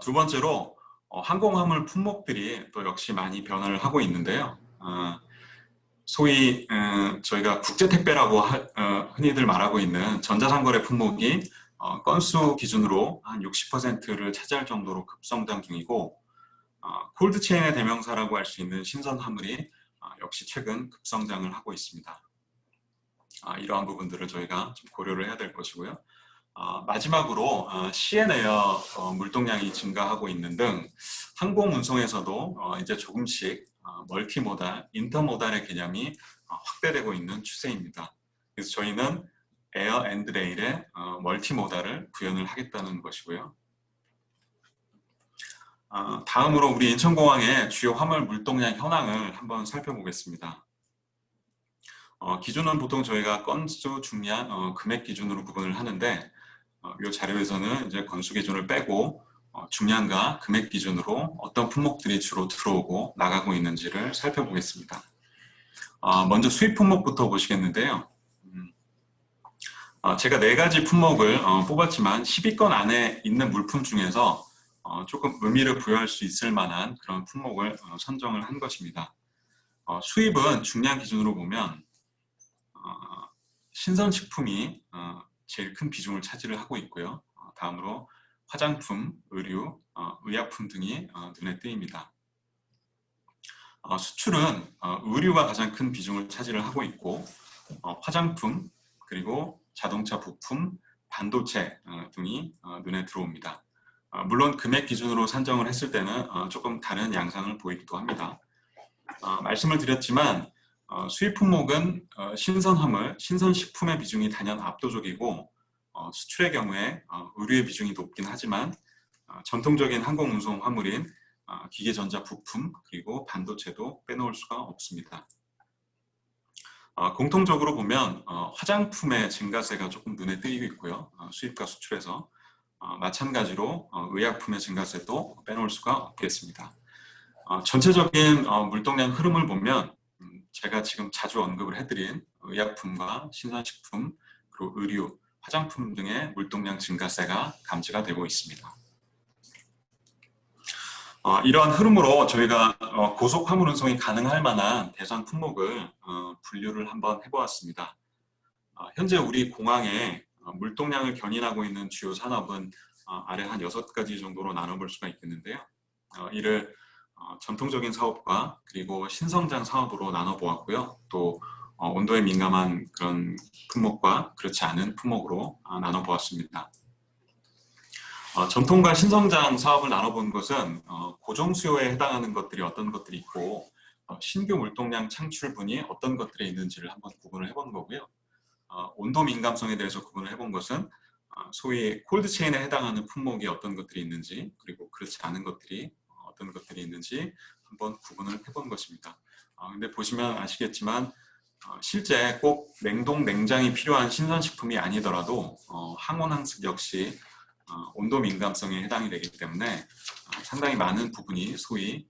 두 번째로 항공화물 품목들이 또 역시 많이 변화를 하고 있는데요. 소위 저희가 국제택배라고 흔히들 말하고 있는 전자상거래 품목이 건수 기준으로 한 60%를 차지할 정도로 급성장 중이고, 콜드체인의 대명사라고 할 수 있는 신선 화물이 역시 최근 급성장을 하고 있습니다. 이러한 부분들을 저희가 좀 고려를 해야 될 것이고요. 마지막으로 CN에어 물동량이 증가하고 있는 등 항공운송에서도 이제 조금씩 멀티모달, 인터모달의 개념이 확대되고 있는 추세입니다. 그래서 저희는 에어 앤드 레일에 멀티모달을 구현을 하겠다는 것이고요. 다음으로 우리 인천공항의 주요 화물 물동량 현황을 한번 살펴보겠습니다. 기준은 보통 저희가 건수, 중량, 금액 기준으로 구분을 하는데, 이 자료에서는 이제 건수 기준을 빼고 중량과 금액 기준으로 어떤 품목들이 주로 들어오고 나가고 있는지를 살펴보겠습니다. 먼저 수입 품목부터 보시겠는데요. 제가 4가지 품목을 뽑았지만 10위권 안에 있는 물품 중에서 조금 의미를 부여할 수 있을 만한 그런 품목을 선정을 한 것입니다. 수입은 중량 기준으로 보면 신선식품이 제일 큰 비중을 차지를 하고 있고요. 다음으로 화장품, 의류, 의약품 등이 눈에 띄입니다. 수출은 의류가 가장 큰 비중을 차지를 하고 있고, 화장품, 그리고 자동차 부품, 반도체 등이 눈에 들어옵니다. 물론 금액 기준으로 산정을 했을 때는 조금 다른 양상을 보이기도 합니다. 말씀을 드렸지만 수입 품목은 신선화물, 신선식품의 비중이 단연 압도적이고, 수출의 경우에 의류의 비중이 높긴 하지만 전통적인 항공운송 화물인 기계전자 부품 그리고 반도체도 빼놓을 수가 없습니다. 공통적으로 보면 화장품의 증가세가 조금 눈에 띄고 있고요. 수입과 수출에서 마찬가지로 의약품의 증가세도 빼놓을 수가 없겠습니다. 전체적인 물동량 흐름을 보면 제가 지금 자주 언급을 해드린 의약품과 신선식품, 그리고 의류, 화장품 등의 물동량 증가세가 감지가 되고 있습니다. 이러한 흐름으로 저희가 고속 화물 운송이 가능할 만한 대상 품목을 분류를 한번 해보았습니다. 현재 우리 공항에 물동량을 견인하고 있는 주요 산업은 아래 한 6가지 정도로 나눠볼 수가 있겠는데요. 이를 전통적인 사업과 그리고 신성장 사업으로 나눠보았고요. 또 온도에 민감한 그런 품목과 그렇지 않은 품목으로 나눠보았습니다. 전통과 신성장 사업을 나눠본 것은 고정 수요에 해당하는 것들이 어떤 것들이 있고 신규 물동량 창출분이 어떤 것들이 있는지를 한번 구분을 해본 거고요. 온도 민감성에 대해서 구분을 해본 것은 소위 콜드체인에 해당하는 품목이 어떤 것들이 있는지, 그리고 그렇지 않은 것들이 어떤 것들이 있는지 한번 구분을 해본 것입니다. 근데 보시면 아시겠지만 실제 꼭 냉동 냉장이 필요한 신선식품이 아니더라도 항온 항습 역시 온도 민감성에 해당이 되기 때문에 상당히 많은 부분이 소위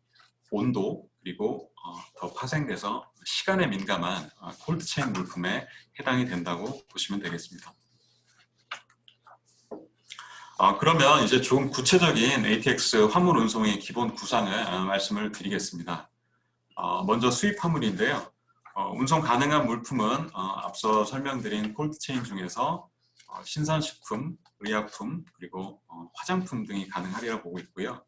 온도 그리고 더 파생돼서 시간에 민감한 콜드체인 물품에 해당이 된다고 보시면 되겠습니다. 그러면 이제 좀 구체적인 ATX 화물 운송의 기본 구상을 말씀을 드리겠습니다. 먼저 수입 화물인데요. 운송 가능한 물품은 앞서 설명드린 콜드체인 중에서 신선식품, 의약품, 그리고 화장품 등이 가능하리라 보고 있고요.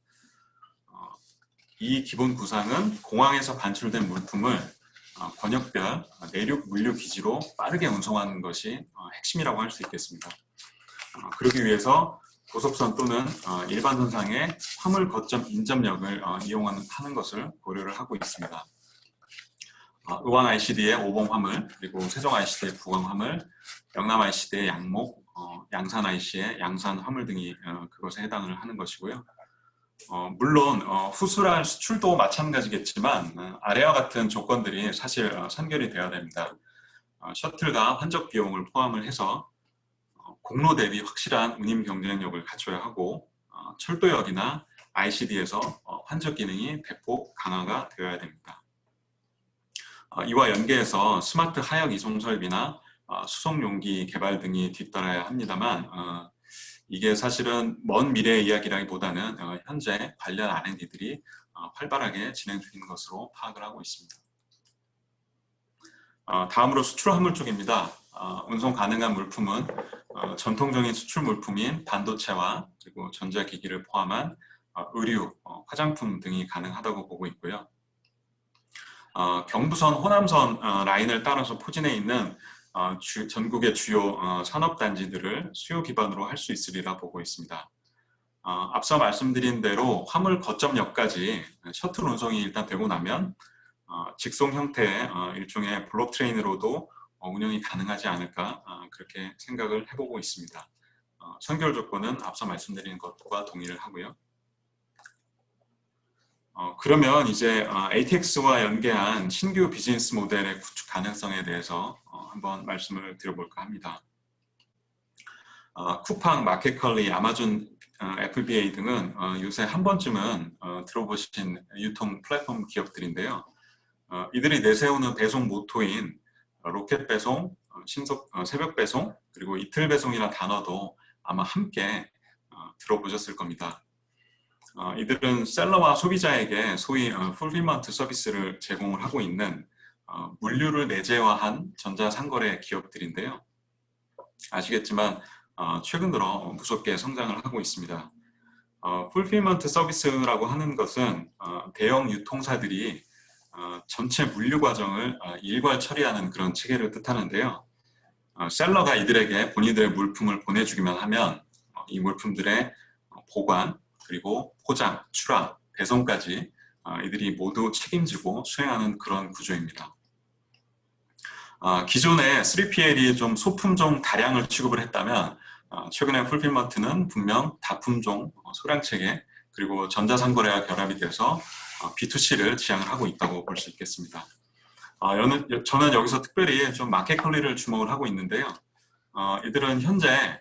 이 기본 구상은 공항에서 반출된 물품을 권역별 내륙 물류 기지로 빠르게 운송하는 것이 핵심이라고 할 수 있겠습니다. 그러기 위해서 고속선 또는 일반선상의 화물 거점 인접역을 이용하는 것을 고려를 하고 있습니다. 의왕 ICD의 오봉 화물, 그리고 세종 ICD의 부광 화물, 영남 ICD의 양목, 양산 IC의 양산 화물 등이 그것에 해당을 하는 것이고요. 물론 후수랄 수출도 마찬가지겠지만 아래와 같은 조건들이 사실 선결이 되어야 됩니다. 셔틀과 환적 비용을 포함을 해서 공로 대비 확실한 운임 경쟁력을 갖춰야 하고 철도역이나 ICD에서 환적 기능이 대폭 강화가 되어야 됩니다. 이와 연계해서 스마트 하역 이송 설비나 수송 용기 개발 등이 뒤따라야 합니다만 이게 사실은 먼 미래의 이야기라기보다는 현재 관련 R&D들이 활발하게 진행 중인 것으로 파악을 하고 있습니다. 다음으로 수출 화물 쪽입니다. 운송 가능한 물품은 전통적인 수출 물품인 반도체와 그리고 전자기기를 포함한 의류, 화장품 등이 가능하다고 보고 있고요. 경부선, 호남선 라인을 따라서 포진해 있는 전국의 주요 산업단지들을 수요 기반으로 할 수 있으리라 보고 있습니다. 앞서 말씀드린 대로 화물 거점역까지 셔틀 운송이 일단 되고 나면 직송 형태의 일종의 블록트레인으로도 운영이 가능하지 않을까 그렇게 생각을 해보고 있습니다. 선결 조건은 앞서 말씀드린 것과 동의를 하고요. 그러면 이제 ATX와 연계한 신규 비즈니스 모델의 구축 가능성에 대해서 한번 말씀을 드려볼까 합니다. 쿠팡, 마켓컬리, 아마존, FBA 등은 요새 한 번쯤은 들어보신 유통 플랫폼 기업들인데요. 이들이 내세우는 배송 모토인 로켓 배송, 새벽 배송, 그리고 이틀 배송이라는 단어도 아마 함께 들어보셨을 겁니다. 이들은 셀러와 소비자에게 소위 풀필먼트 서비스를 제공을 하고 있는 물류를 내재화한 전자상거래 기업들인데요. 아시겠지만 최근 들어 무섭게 성장을 하고 있습니다. 풀필먼트 서비스라고 하는 것은 대형 유통사들이 전체 물류 과정을 일괄 처리하는 그런 체계를 뜻하는데요. 셀러가 이들에게 본인들의 물품을 보내주기만 하면 이 물품들의 보관, 그리고 포장, 출하, 배송까지 이들이 모두 책임지고 수행하는 그런 구조입니다. 기존에 3PL이 좀 소품종 다량을 취급을 했다면 최근에 풀필먼트는 분명 다품종, 소량체계, 그리고 전자상거래와 결합이 돼서 B2C를 지향을 하고 있다고 볼 수 있겠습니다. 저는 여기서 특별히 좀 마켓컬리를 주목을 하고 있는데요. 이들은 현재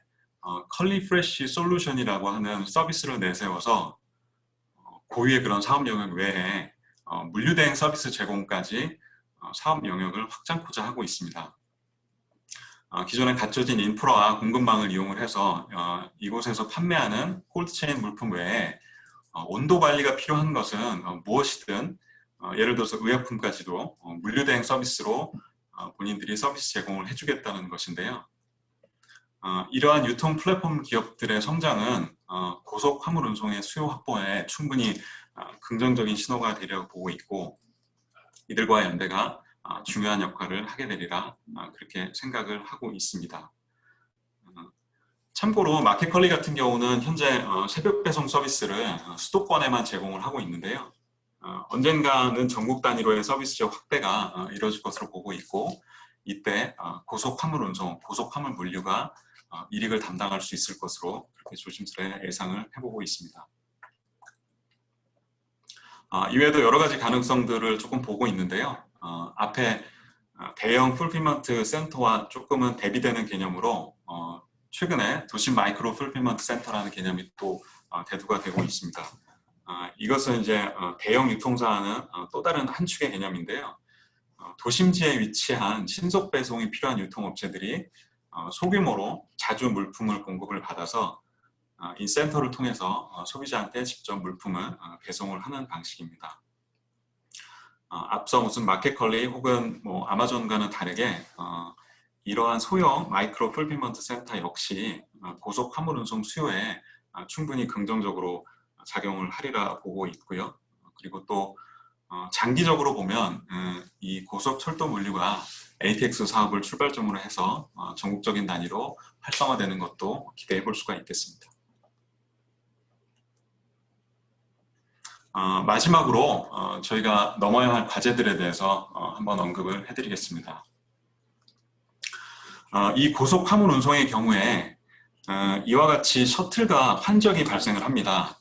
컬리 프레쉬 솔루션이라고 하는 서비스를 내세워서 고유의 그런 사업 영역 외에 물류대행 서비스 제공까지 사업 영역을 확장코자 하고 있습니다. 기존에 갖춰진 인프라와 공급망을 이용을 해서 이곳에서 판매하는 콜드체인 물품 외에 온도 관리가 필요한 것은 무엇이든 예를 들어서 의약품까지도 물류대행 서비스로 본인들이 서비스 제공을 해주겠다는 것인데요. 이러한 유통 플랫폼 기업들의 성장은 고속 화물 운송의 수요 확보에 충분히 긍정적인 신호가 되리라고 보고 있고 이들과 연대가 중요한 역할을 하게 되리라 그렇게 생각을 하고 있습니다. 참고로 마켓컬리 같은 경우는 현재 새벽 배송 서비스를 수도권에만 제공을 하고 있는데요. 언젠가는 전국 단위로의 서비스적 확대가 이루어질 것으로 보고 있고 이때 고속 화물 운송, 고속 화물 물류가 이익을 담당할 수 있을 것으로 그렇게 조심스레 예상을 해보고 있습니다. 이외에도 여러 가지 가능성들을 조금 보고 있는데요. 앞에 대형 풀필먼트 센터와 조금은 대비되는 개념으로 최근에 도심 마이크로 풀필먼트 센터라는 개념이 또 대두가 되고 있습니다. 이것은 이제 대형 유통사와는 또 다른 한 축의 개념인데요. 도심지에 위치한 신속 배송이 필요한 유통업체들이 소규모로 자주 물품을 공급을 받아서 이 센터를 통해서 소비자한테 직접 물품을 배송을 하는 방식입니다. 앞서 무슨 마켓컬리 혹은 뭐 아마존과는 다르게 이러한 소형 마이크로 풀필먼트 센터 역시 고속 화물 운송 수요에 충분히 긍정적으로 작용을 하리라 보고 있고요. 그리고 또 장기적으로 보면 이 고속 철도 물류가 ATX 사업을 출발점으로 해서 전국적인 단위로 활성화되는 것도 기대해 볼 수가 있겠습니다. 마지막으로 저희가 넘어야 할 과제들에 대해서 한번 언급을 해드리겠습니다. 이 고속 화물 운송의 경우에 이와 같이 셔틀과 환적이 발생을 합니다.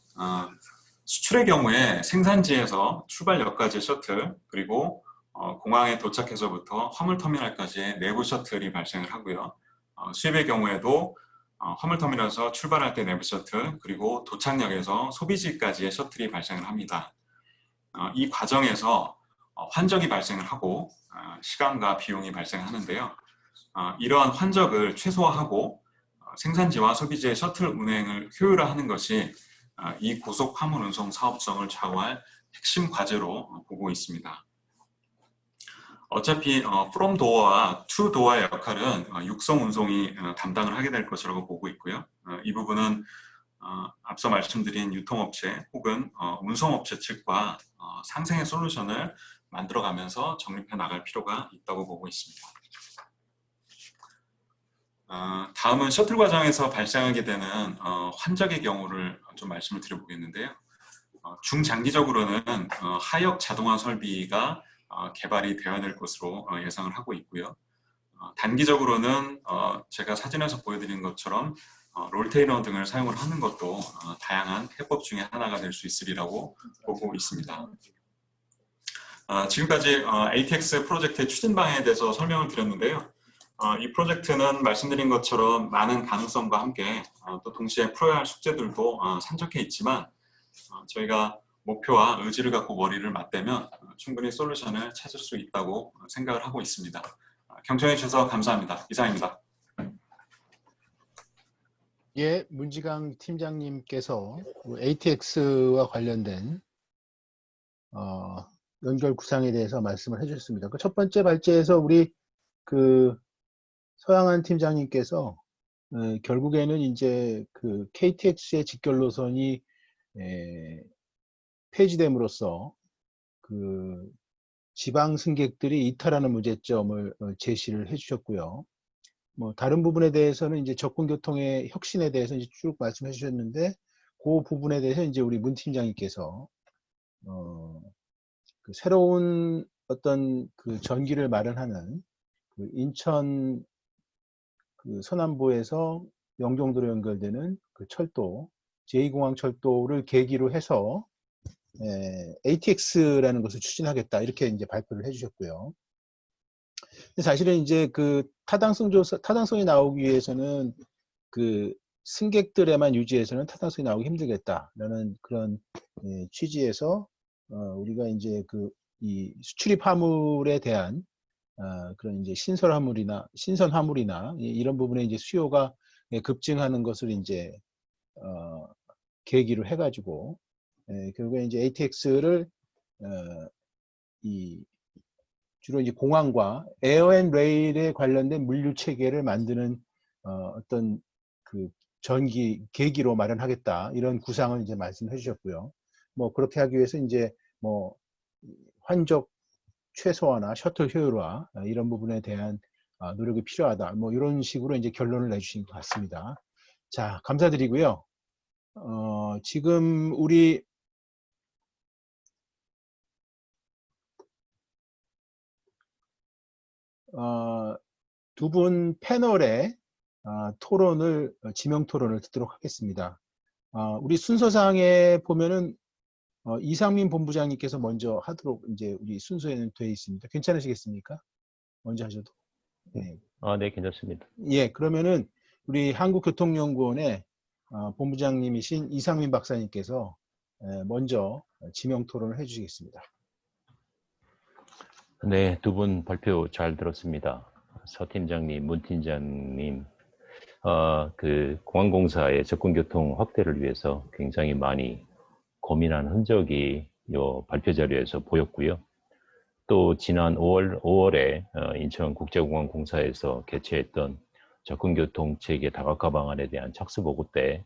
수출의 경우에 생산지에서 출발역까지의 셔틀, 그리고 공항에 도착해서부터 화물터미널까지의 내부 셔틀이 발생을 하고요. 수입의 경우에도 화물터미널에서 출발할 때 내부 셔틀, 그리고 도착역에서 소비지까지의 셔틀이 발생을 합니다. 이 과정에서 환적이 발생을 하고 시간과 비용이 발생하는데요. 이러한 환적을 최소화하고 생산지와 소비지의 셔틀 운행을 효율화하는 것이 이 고속 화물 운송 사업성을 좌우할 핵심 과제로 보고 있습니다. 어차피 from door와 to door의 역할은 육성 운송이 담당을 하게 될 것이라고 보고 있고요. 이 부분은 앞서 말씀드린 유통업체 혹은 운송업체 측과 상생의 솔루션을 만들어가면서 정립해 나갈 필요가 있다고 보고 있습니다. 다음은 셔틀 과정에서 발생하게 되는 환적의 경우를 좀 말씀을 드려보겠는데요. 중장기적으로는 하역 자동화 설비가 개발이 되어야 될 것으로 예상을 하고 있고요. 단기적으로는 제가 사진에서 보여드린 것처럼 롤테이너 등을 사용을 하는 것도 다양한 해법 중에 하나가 될 수 있으리라고 보고 있습니다. 지금까지 ATX 프로젝트의 추진 방향에 대해서 설명을 드렸는데요. 이 프로젝트는 말씀드린 것처럼 많은 가능성과 함께 또 동시에 풀어야 할 숙제들도 산적해 있지만 저희가 목표와 의지를 갖고 머리를 맞대면 충분히 솔루션을 찾을 수 있다고 생각을 하고 있습니다. 경청해 주셔서 감사합니다. 이상입니다. 예, 문지강 팀장님께서 ATX와 관련된 연결 구상에 대해서 말씀을 해주셨습니다. 그 첫 번째 발제에서 우리 그 서양한 팀장님께서 결국에는 이제 그 KTX의 직결 노선이 폐지됨으로써 그 지방 승객들이 이탈하는 문제점을 제시를 해주셨고요. 뭐 다른 부분에 대해서는 이제 접근교통의 혁신에 대해서 이제 쭉 말씀해 주셨는데 그 부분에 대해서 이제 우리 문 팀장님께서 그 새로운 어떤 그 전기를 마련하는 그 인천 그 서남부에서 영종도로 연결되는 그 철도 제2공항 철도를 계기로 해서 ATX라는 것을 추진하겠다 이렇게 이제 발표를 해주셨고요. 사실은 이제 그 타당성이 나오기 위해서는 그 승객들에만 유지해서는 타당성이 나오기 힘들겠다라는 그런 취지에서 우리가 이제 그 이 수출입 화물에 대한 그런 이제 신선 화물이나 이런 부분에 이제 수요가 급증하는 것을 이제 계기로 해가지고 결국에 이제 ATX를 주로 이제 공항과 에어앤레일에 관련된 물류 체계를 만드는 어떤 그 계기로 마련하겠다 이런 구상을 이제 말씀해 주셨고요. 뭐 그렇게 하기 위해서 이제 뭐 환적 최소화나 셔틀 효율화 이런 부분에 대한 노력이 필요하다. 뭐 이런 식으로 이제 결론을 내주신 것 같습니다. 자, 감사드리고요. 지금 우리 두 분 패널의 지명 토론을 듣도록 하겠습니다. 우리 순서상에 보면은 이상민 본부장님께서 먼저 하도록 이제 우리 순서에는 되어 있습니다. 괜찮으시겠습니까? 먼저 하셔도. 네. 네, 괜찮습니다. 예, 그러면은 우리 한국교통연구원의 본부장님이신 이상민 박사님께서 먼저 지명 토론을 해주시겠습니다. 네, 두 분 발표 잘 들었습니다. 서 팀장님, 문 팀장님, 그 공항공사의 접근교통 확대를 위해서 굉장히 많이 고민한 흔적이 요 발표 자료에서 보였고요. 또 지난 5월에 인천국제공항공사에서 개최했던 접근교통 체계 다각화 방안에 대한 착수보고 때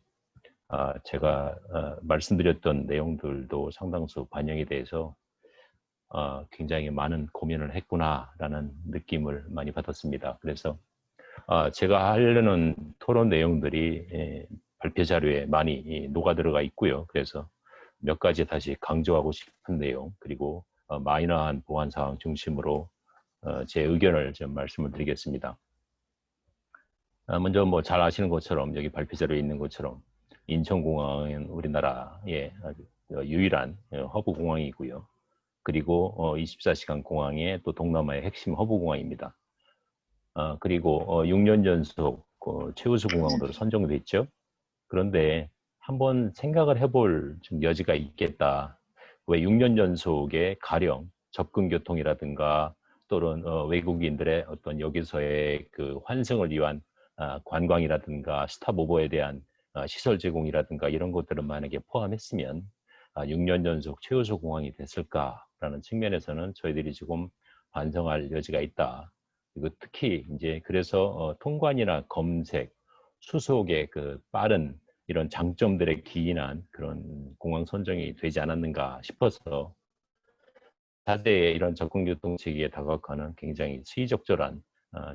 제가 말씀드렸던 내용들도 상당수 반영이 돼서 굉장히 많은 고민을 했구나라는 느낌을 많이 받았습니다. 그래서 제가 하려는 토론 내용들이 발표 자료에 많이 녹아들어가 있고요. 그래서 몇 가지 다시 강조하고 싶은 내용 그리고 마이너한 보완 사항 중심으로 제 의견을 좀 말씀을 드리겠습니다. 먼저 뭐 잘 아시는 것처럼 여기 발표 자료에 있는 것처럼 인천공항은 우리나라의 아주 유일한 허브 공항이고요. 그리고 24시간 공항의 또 동남아의 핵심 허브 공항입니다. 그리고 6년 연속 최우수 공항으로 선정됐죠. 그런데 한번 생각을 해볼 좀 여지가 있겠다. 왜 6년 연속에 가령 접근교통이라든가 또는 외국인들의 어떤 여기서의 그 환승을 위한 관광이라든가 스탑오버에 대한 시설 제공이라든가 이런 것들을 만약에 포함했으면 6년 연속 최우수 공항이 됐을까라는 측면에서는 저희들이 지금 반성할 여지가 있다. 그리고 특히 이제 그래서 통관이나 검색, 수속의 그 빠른 이런 장점들에 기인한 그런 공항 선정이 되지 않았는가 싶어서 차세의 이런 접근교통 체계에 다가가는 굉장히 시의적절한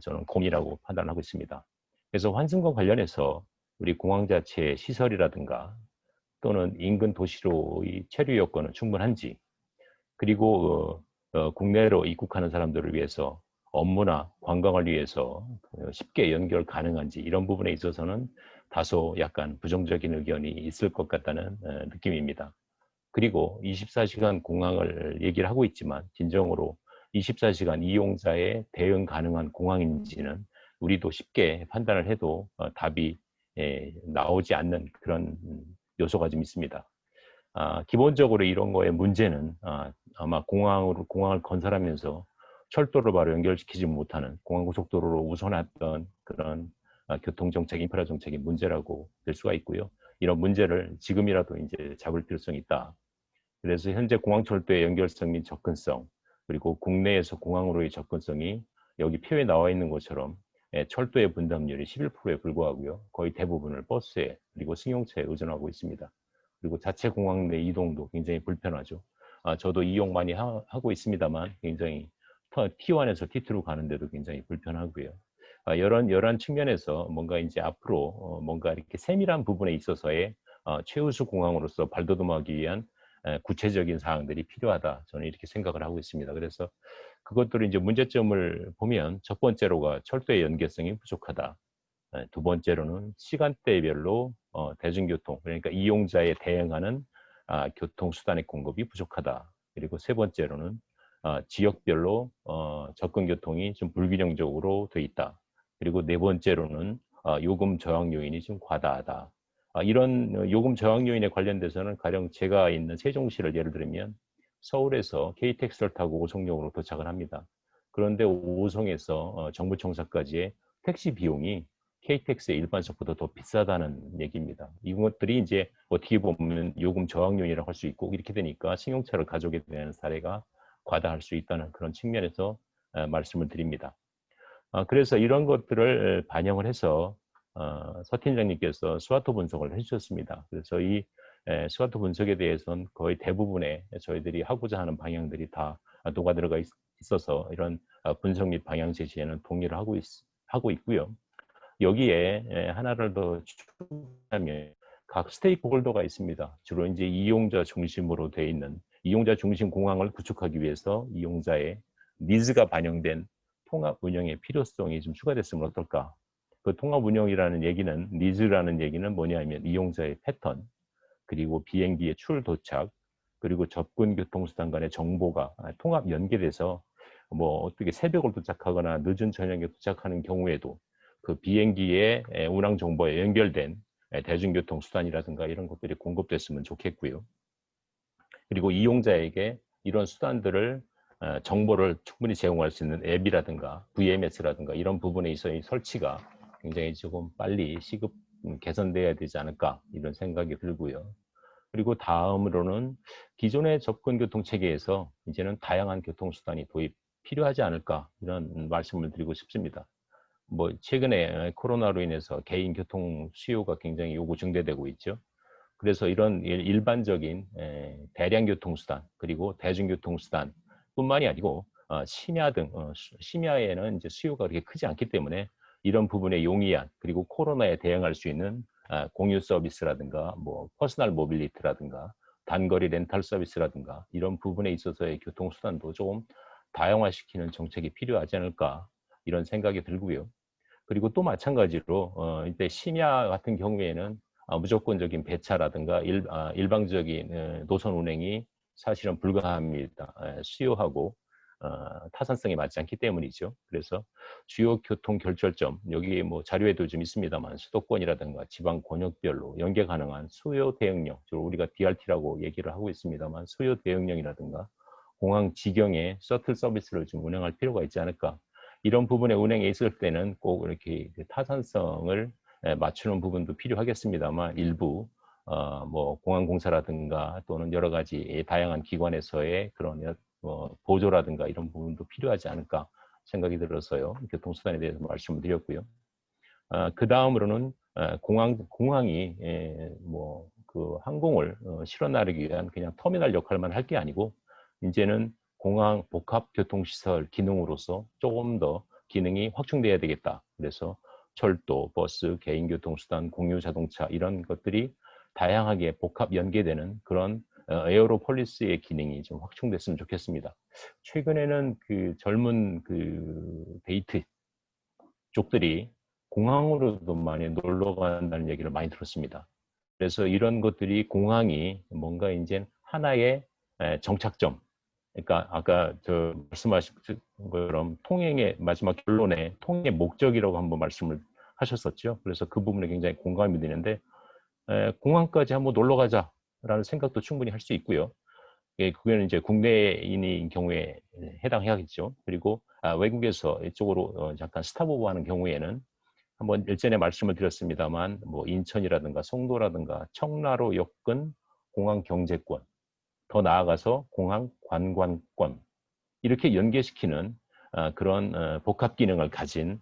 저는 고민이라고 판단하고 있습니다. 그래서 환승과 관련해서 우리 공항 자체의 시설이라든가 또는 인근 도시로의 체류 여건은 충분한지, 그리고 국내로 입국하는 사람들을 위해서 업무나 관광을 위해서 쉽게 연결 가능한지, 이런 부분에 있어서는 다소 약간 부정적인 의견이 있을 것 같다는 느낌입니다. 그리고 24시간 공항을 얘기를 하고 있지만 진정으로 24시간 이용자의 대응 가능한 공항인지는 우리도 쉽게 판단을 해도 답이 나오지 않는 그런 요소가 좀 있습니다. 기본적으로 이런 거의 문제는 아마 공항을 건설하면서 철도를 바로 연결시키지 못하는 공항고속도로로 우선했던 그런 교통정책, 인프라 정책의 문제라고 될 수가 있고요. 이런 문제를 지금이라도 이제 잡을 필요성이 있다. 그래서 현재 공항철도의 연결성 및 접근성, 그리고 국내에서 공항으로의 접근성이 여기 표에 나와 있는 것처럼 철도의 분담률이 11%에 불과하고요. 거의 대부분을 버스에 그리고 승용차에 의존하고 있습니다. 그리고 자체 공항 내 이동도 굉장히 불편하죠. 저도 이용 많이 하고 있습니다만 굉장히 T1에서 T2로 가는데도 굉장히 불편하고요. 이런 측면에서 뭔가 이제 앞으로 뭔가 이렇게 세밀한 부분에 있어서의 최우수 공항으로서 발돋움하기 위한 구체적인 사항들이 필요하다. 저는 이렇게 생각을 하고 있습니다. 그래서 그것들을 이제 문제점을 보면 첫 번째로가 철도의 연계성이 부족하다. 두 번째로는 시간대별로 대중교통, 그러니까 이용자에 대응하는 교통수단의 공급이 부족하다. 그리고 세 번째로는 지역별로 접근교통이 좀 불균형적으로 돼 있다. 그리고 네 번째로는 요금 저항 요인이 좀 과다하다. 이런 요금 저항 요인에 관련돼서는 가령 제가 있는 세종시를 예를 들면 서울에서 KTX를 타고 오송역으로 도착을 합니다. 그런데 오송에서 정부청사까지의 택시 비용이 KTX의 일반석보다 더 비싸다는 얘기입니다. 이것들이 이제 어떻게 보면 요금 저항 요인이라고 할 수 있고, 이렇게 되니까 승용차를 가져오게 되는 사례가 과다할 수 있다는 그런 측면에서 말씀을 드립니다. 그래서 이런 것들을 반영을 해서 서 팀장님께서 스와트 분석을 해주셨습니다. 그래서 이 스와트 분석에 대해서는 거의 대부분의 저희들이 하고자 하는 방향들이 다 녹아들어가 있어서 이런 분석 및 방향 제시에는 동의를 하고 있고요. 여기에 하나를 더 추가하면 각 스테이크홀더가 있습니다. 주로 이제 이용자 중심으로 되어 있는 이용자 중심 공항을 구축하기 위해서 이용자의 니즈가 반영된 통합 운영의 필요성이 좀 추가됐으면 어떨까? 그 통합 운영이라는 얘기는, 니즈라는 얘기는 뭐냐면 이용자의 패턴, 그리고 비행기의 출 도착, 그리고 접근 교통수단 간의 정보가 통합 연결해서 뭐 어떻게 새벽을 도착하거나 늦은 저녁에 도착하는 경우에도 그 비행기의 운항 정보에 연결된 대중교통수단이라든가 이런 것들이 공급됐으면 좋겠고요. 그리고 이용자에게 이런 수단들을 정보를 충분히 제공할 수 있는 앱이라든가 VMS라든가 이런 부분에 있어서 설치가 굉장히 조금 빨리 개선돼야 되지 않을까, 이런 생각이 들고요. 그리고 다음으로는 기존의 접근 교통 체계에서 이제는 다양한 교통수단이 도입 필요하지 않을까, 이런 말씀을 드리고 싶습니다. 뭐 최근에 코로나로 인해서 개인 교통 수요가 굉장히 요구 증대되고 있죠. 그래서 이런 일반적인 대량 교통수단 그리고 대중교통수단 뿐만이 아니고 심야 등 심야에는 이제 수요가 그렇게 크지 않기 때문에 이런 부분에 용이한, 그리고 코로나에 대응할 수 있는 공유 서비스라든가 뭐 퍼스널 모빌리티라든가 단거리 렌탈 서비스라든가 이런 부분에 있어서의 교통수단도 조금 다양화시키는 정책이 필요하지 않을까, 이런 생각이 들고요. 그리고 또 마찬가지로 이때 심야 같은 경우에는 무조건적인 배차라든가 일방적인 노선 운행이 사실은 불가합니다. 수요하고 타산성이 맞지 않기 때문이죠. 그래서 주요 교통 결절점, 여기 뭐 자료에도 좀 있습니다만 수도권이라든가 지방 권역별로 연계 가능한 수요 대응령, 주로 우리가 DRT라고 얘기를 하고 있습니다만 수요 대응령이라든가 공항 지경에 셔틀 서비스를 좀 운영할 필요가 있지 않을까. 이런 부분에 운행에 있을 때는 꼭 이렇게 타산성을 맞추는 부분도 필요하겠습니다만 일부 뭐 공항공사라든가 또는 여러 가지 다양한 기관에서의 그런 보조라든가 이런 부분도 필요하지 않을까 생각이 들어서요. 교통수단에 대해서 말씀을 드렸고요. 그 다음으로는 공항이 그 항공을 실어 나르기 위한 그냥 터미널 역할만 할 게 아니고 이제는 공항 복합교통시설 기능으로서 조금 더 기능이 확충돼야 되겠다. 그래서 철도, 버스, 개인교통수단, 공유자동차 이런 것들이 다양하게 복합 연계되는 그런 에어로폴리스의 기능이 좀 확충됐으면 좋겠습니다. 최근에는 그 젊은 그 데이트 쪽들이 공항으로도 많이 놀러 간다는 얘기를 많이 들었습니다. 그래서 이런 것들이 공항이 뭔가 이제 하나의 정착점, 그러니까 아까 저 말씀하신 것처럼 통행의 마지막 결론에 통행의 목적이라고 한번 말씀을 하셨었죠. 그래서 그 부분에 굉장히 공감이 되는데 공항까지 한번 놀러 가자라는 생각도 충분히 할 수 있고요. 그거는 이제 국내인인 경우에 해당해야겠죠. 그리고 외국에서 이쪽으로 잠깐 스탑오버 하는 경우에는 한번 일전에 말씀을 드렸습니다만 뭐 인천이라든가 송도라든가 청라로 엮은 공항 경제권, 더 나아가서 공항 관광권 이렇게 연계시키는 그런 복합 기능을 가진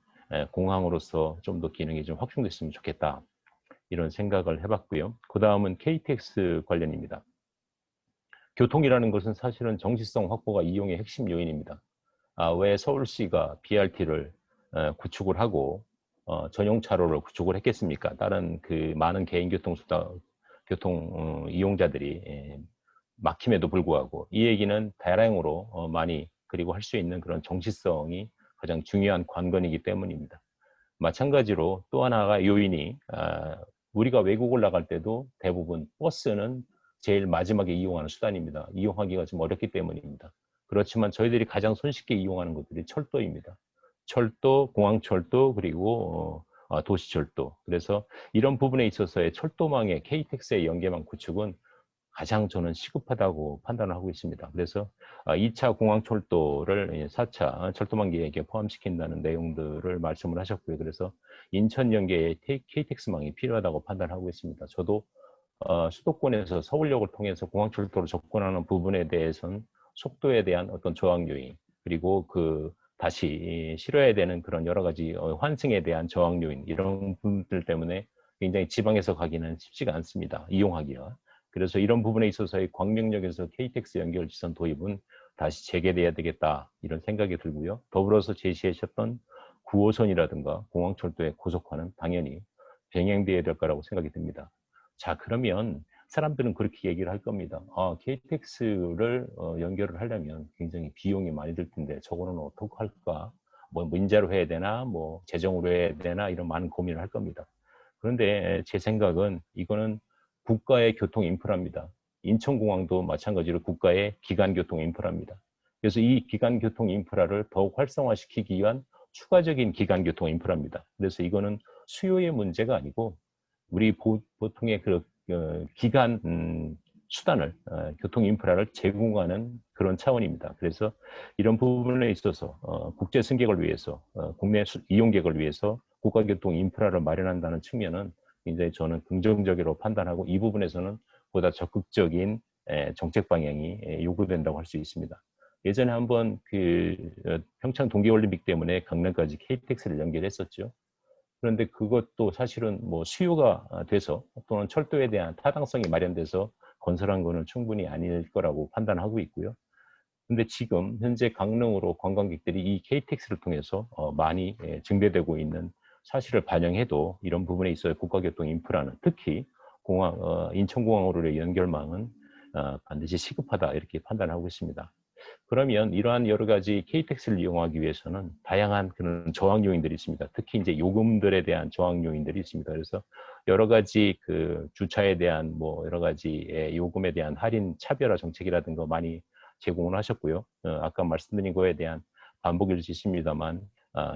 공항으로서 좀 더 기능이 좀 확충됐으면 좋겠다 이런 생각을 해봤고요. 그 다음은 KTX 관련입니다. 교통이라는 것은 사실은 정시성 확보가 이용의 핵심 요인입니다. 왜 서울시가 BRT를 구축을 하고 전용 차로를 구축을 했겠습니까? 다른 그 많은 교통 이용자들이 막힘에도 불구하고 이 얘기는 다량으로 많이 그리고 할 수 있는 그런 정시성이 가장 중요한 관건이기 때문입니다. 마찬가지로 또 하나가 요인이 우리가 외국을 나갈 때도 대부분 버스는 제일 마지막에 이용하는 수단입니다. 이용하기가 좀 어렵기 때문입니다. 그렇지만 저희들이 가장 손쉽게 이용하는 것들이 철도입니다. 철도, 공항철도, 그리고 도시철도. 그래서 이런 부분에 있어서의 철도망의 KTX의 연계망 구축은 가장 저는 시급하다고 판단을 하고 있습니다. 그래서 2차 공항철도를 4차 철도망 계획에 포함시킨다는 내용들을 말씀을 하셨고요. 그래서 인천 연계에 KTX망이 필요하다고 판단하고 있습니다. 저도 수도권에서 서울역을 통해서 공항철도로 접근하는 부분에 대해서는 속도에 대한 어떤 저항 요인, 그리고 그 다시 실어야 되는 그런 여러 가지 환승에 대한 저항 요인, 이런 부분들 때문에 굉장히 지방에서 가기는 쉽지가 않습니다. 이용하기가. 그래서 이런 부분에 있어서의 광명역에서 KTX 연결 지선 도입은 다시 재개돼야 되겠다 이런 생각이 들고요. 더불어서 제시하셨던 9호선이라든가 공항철도의 고속화는 당연히 병행돼야 될 거라고 생각이 듭니다. 자, 그러면 사람들은 그렇게 얘기를 할 겁니다. KTX를 연결을 하려면 굉장히 비용이 많이 들 텐데 저거는 어떻게 할까? 뭐 문자로 해야 되나? 뭐 재정으로 해야 되나? 이런 많은 고민을 할 겁니다. 그런데 제 생각은 이거는 국가의 교통 인프라입니다. 인천공항도 마찬가지로 국가의 기간교통 인프라입니다. 그래서 이 기간교통 인프라를 더욱 활성화시키기 위한 추가적인 기간교통 인프라입니다. 그래서 이거는 수요의 문제가 아니고 우리 보통의 그 기간 수단을 교통 인프라를 제공하는 그런 차원입니다. 그래서 이런 부분에 있어서 국제 승객을 위해서 국내 이용객을 위해서 국가교통 인프라를 마련한다는 측면은 굉장히 저는 긍정적으로 판단하고 이 부분에서는 보다 적극적인 정책 방향이 요구된다고 할 수 있습니다. 예전에 한번 그 평창 동계올림픽 때문에 강남까지 KTX를 연결했었죠. 그런데 그것도 사실은 뭐 수요가 돼서 또는 철도에 대한 타당성이 마련돼서 건설한 거는 충분히 아닐 거라고 판단하고 있고요. 근데 지금 현재 강릉으로 관광객들이 이 KTX를 통해서 많이 증대되고 있는 사실을 반영해도 이런 부분에 있어서 국가교통 인프라는 특히 공항, 인천공항으로의 연결망은 반드시 시급하다 이렇게 판단하고 있습니다. 그러면 이러한 여러 가지 KTX를 이용하기 위해서는 다양한 그런 저항 요인들이 있습니다. 특히 이제 요금들에 대한 저항 요인들이 있습니다. 그래서 여러 가지 그 주차에 대한 뭐 여러 가지 요금에 대한 할인 차별화 정책이라든가 많이 제공을 하셨고요. 아까 말씀드린 거에 대한 반복일 수 있습니다만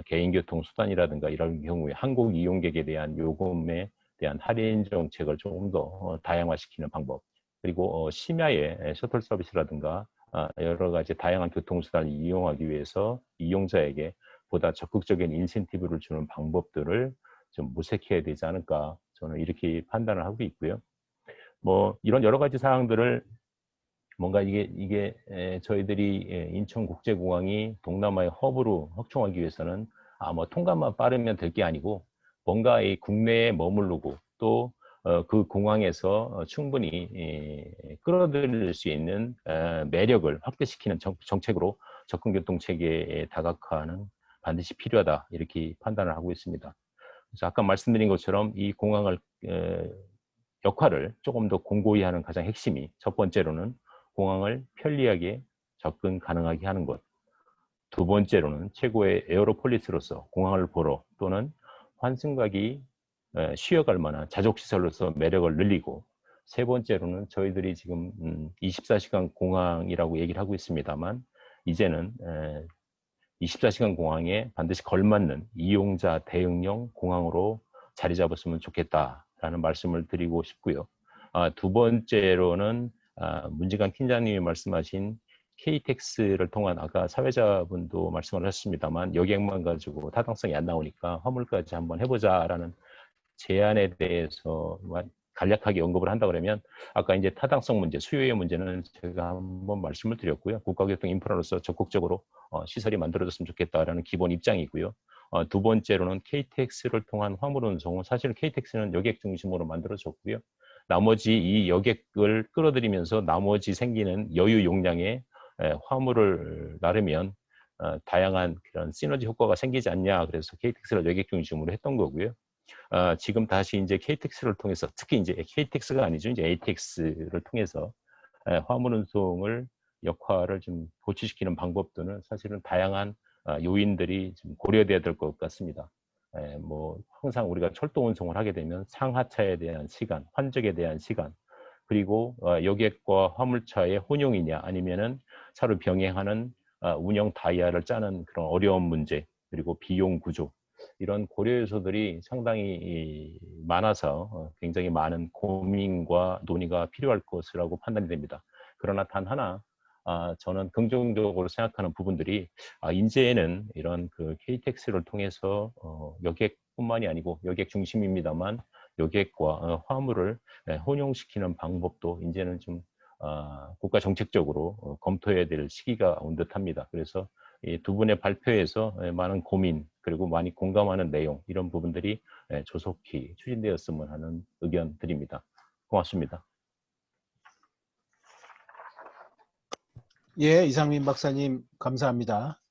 개인교통 수단이라든가 이런 경우에 항공 이용객에 대한 요금에 대한 할인 정책을 조금 더 다양화시키는 방법, 그리고 심야에 셔틀 서비스라든가 여러 가지 다양한 교통수단을 이용하기 위해서 이용자에게 보다 적극적인 인센티브를 주는 방법들을 좀 모색해야 되지 않을까, 저는 이렇게 판단을 하고 있고요. 뭐 이런 여러 가지 사항들을 뭔가 이게 저희들이 인천국제공항이 동남아의 허브로 확충하기 위해서는 뭐 통관만 빠르면 될 게 아니고 뭔가 이 국내에 머무르고 또 그 공항에서 충분히 끌어들일 수 있는 매력을 확대시키는 정책으로 접근교통 체계에 다각화는 반드시 필요하다 이렇게 판단을 하고 있습니다. 그래서 아까 말씀드린 것처럼 이 공항을 역할을 조금 더 공고히 하는 가장 핵심이 첫 번째로는 공항을 편리하게 접근 가능하게 하는 것. 두 번째로는 최고의 에어로폴리스로서 공항을 보러 또는 환승각이 쉬어갈 만한 자족시설로서 매력을 늘리고 세 번째로는 저희들이 지금 24시간 공항이라고 얘기를 하고 있습니다만 이제는 24시간 공항에 반드시 걸맞는 이용자 대응형 공항으로 자리 잡았으면 좋겠다라는 말씀을 드리고 싶고요. 두 번째로는 문지관 팀장님이 말씀하신 KTX를 통한 아까 사회자분도 말씀을 하셨습니다만 여객만 가지고 타당성이 안 나오니까 화물까지 한번 해보자라는 제안에 대해서 간략하게 언급을 한다 그러면 아까 이제 타당성 문제, 수요의 문제는 제가 한번 말씀을 드렸고요. 국가교통 인프라로서 적극적으로 시설이 만들어졌으면 좋겠다라는 기본 입장이고요. 두 번째로는 KTX를 통한 화물 운송은 사실 KTX는 여객 중심으로 만들어졌고요. 나머지 이 여객을 끌어들이면서 나머지 생기는 여유 용량의 화물을 나르면 다양한 그런 시너지 효과가 생기지 않냐 그래서 KTX를 여객 중심으로 했던 거고요. 지금 다시 이제 KTX를 통해서 특히 이제 KTX가 아니죠. 이제 ATX를 통해서 화물 운송을 역할을 좀 고취시키는 방법들은 사실은 다양한 요인들이 좀 고려돼야 될 것 같습니다. 뭐 항상 우리가 철도 운송을 하게 되면 상하차에 대한 시간, 환적에 대한 시간, 그리고 여객과 화물차의 혼용이냐 아니면은 차로 병행하는 운영 다이아를 짜는 그런 어려운 문제, 그리고 비용 구조 이런 고려 요소들이 상당히 많아서 굉장히 많은 고민과 논의가 필요할 것이라고 판단이 됩니다. 그러나 단 하나 저는 긍정적으로 생각하는 부분들이 이제는 이런 그 KTX를 통해서 여객뿐만이 아니고 여객 중심입니다만 여객과 화물을 혼용시키는 방법도 이제는 좀 국가 정책적으로 검토해야 될 시기가 온 듯합니다. 그래서 이 두 분의 발표에서 많은 고민 그리고 많이 공감하는 내용 이런 부분들이 조속히 추진되었으면 하는 의견 드립니다. 고맙습니다. 예, 이상민 박사님 감사합니다.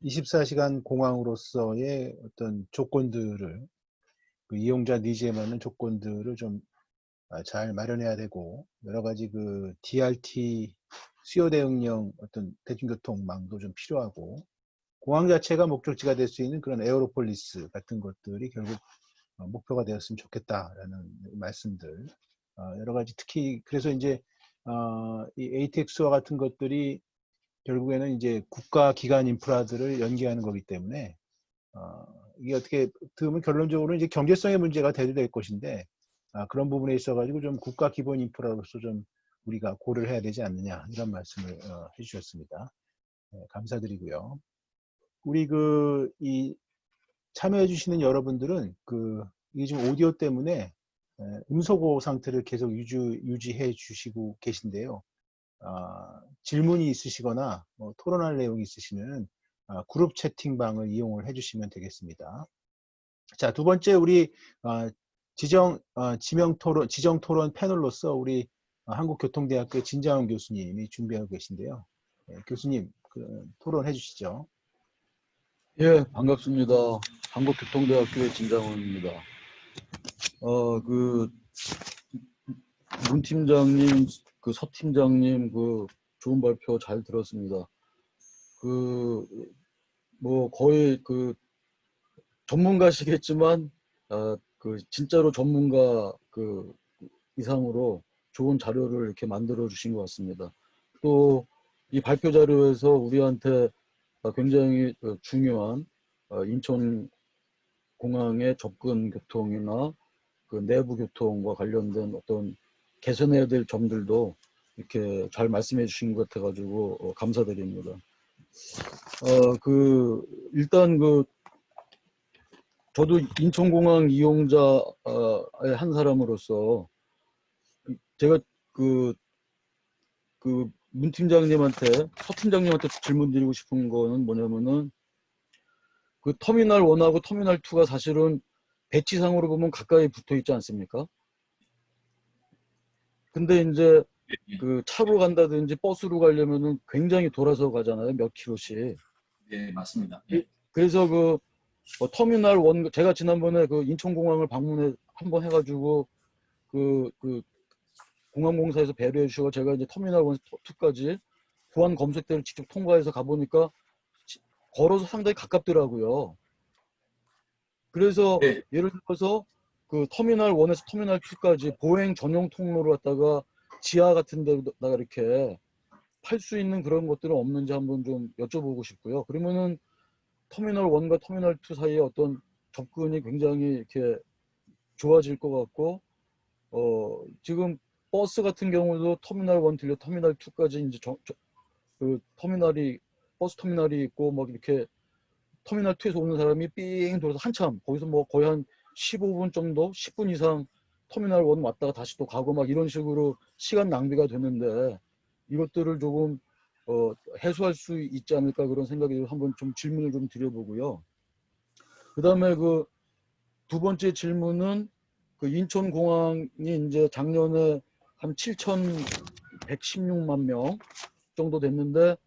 24시간 공항으로서의 어떤 조건들을 그 이용자 니즈에 맞는 조건들을 좀 잘 마련해야 되고 여러 가지 그 DRT 수요 대응형 어떤 대중교통망도 좀 필요하고 공항 자체가 목적지가 될 수 있는 그런 에어로폴리스 같은 것들이 결국 목표가 되었으면 좋겠다라는 말씀들 여러 가지 특히 그래서 이제 이 ATX와 같은 것들이 결국에는 이제 국가 기관 인프라들을 연계하는 거기 때문에 이게 어떻게 보면 결론적으로 이제 경제성의 문제가 대두될 것인데 그런 부분에 있어가지고 좀 국가 기본 인프라로서 좀 우리가 고려를 해야 되지 않느냐 이런 말씀을 해주셨습니다. 감사드리고요. 우리 이 참여해주시는 여러분들은 이게 지금 오디오 때문에 음소거 상태를 계속 유지해 주시고 계신데요. 질문이 있으시거나 토론할 내용이 있으시면 그룹 채팅방을 이용을 해주시면 되겠습니다. 자, 두 번째 우리 지정 토론 패널로서 우리 한국교통대학교 진자원 교수님이 준비하고 계신데요. 교수님 토론해 주시죠. 예, 반갑습니다. 한국교통대학교의 진장원입니다. 문 팀장님, 서 팀장님, 좋은 발표 잘 들었습니다. 거의 전문가시겠지만, 진짜로 전문가 이상으로 좋은 자료를 이렇게 만들어 주신 것 같습니다. 또 이 발표 자료에서 우리한테 굉장히 중요한 인천 공항의 접근 교통이나 내부 교통과 관련된 어떤 개선해야 될 점들도 이렇게 잘 말씀해 주신 것 같아가지고 감사드립니다. 일단 저도 인천공항 이용자의 한 사람으로서 제가 문 팀장님한테, 서 팀장님한테 질문 드리고 싶은 거는 뭐냐면은 그 터미널 1하고 터미널 2가 사실은 배치상으로 보면 가까이 붙어 있지 않습니까? 근데 이제 그 차로 간다든지 버스로 가려면은 굉장히 돌아서 가잖아요. 몇 킬로씩. 네, 맞습니다. 예. 그래서 그 터미널 1, 제가 지난번에 그 인천공항을 방문해 한번 해가지고 그 공항공사에서 배려해 주시고 제가 이제 터미널 1, 2까지 보안 검색대를 직접 통과해서 가보니까 걸어서 상당히 가깝더라고요. 그래서 네. 예를 들어서 그 터미널 1에서 터미널 2까지 보행 전용 통로를 갖다가 지하 같은 데다가 이렇게 팔 수 있는 그런 것들은 없는지 한번 좀 여쭤보고 싶고요. 그러면은 터미널 1과 터미널 2 사이에 어떤 접근이 굉장히 이렇게 좋아질 것 같고, 지금 버스 같은 경우도 터미널 1 들려 터미널 2까지 이제 그 터미널이 버스 터미널이 있고 막 이렇게 터미널 2에서 오는 사람이 삥 돌아서 한참 거기서 뭐 거의 한 15분 정도 10분 이상 터미널 1 왔다가 다시 또 가고 막 이런 식으로 시간 낭비가 되는데 이것들을 조금 해소할 수 있지 않을까 그런 생각이 한번 좀 질문을 좀 드려보고요. 그 다음에 그 두 번째 질문은 그 인천공항이 이제 작년에 한 7,116만 명 정도 됐는데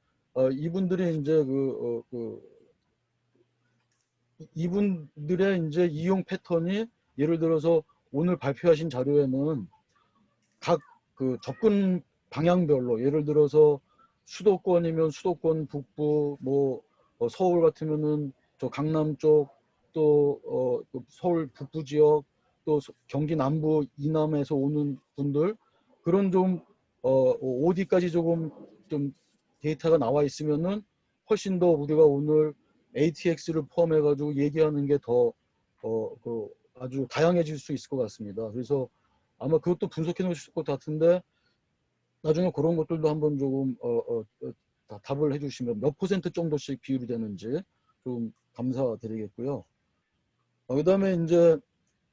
이분들이 이제 이분들의 이제 이용 패턴이 예를 들어서 오늘 발표하신 자료에는 각 그 접근 방향별로 예를 들어서 수도권이면 수도권 북부, 뭐 서울 같으면은 저 강남 쪽, 또 서울 북부 지역, 또 경기 남부 이남에서 오는 분들 그런 좀 어디까지 조금 좀 데이터가 나와 있으면은 훨씬 더 우리가 오늘 ATX를 포함해 가지고 얘기하는 게 더 아주 다양해질 수 있을 것 같습니다. 그래서 아마 그것도 분석해 놓으실 것 같은데 나중에 그런 것들도 한번 조금 답을 해주시면 몇 퍼센트 정도씩 비율이 되는지 좀 감사드리겠고요. 그다음에 이제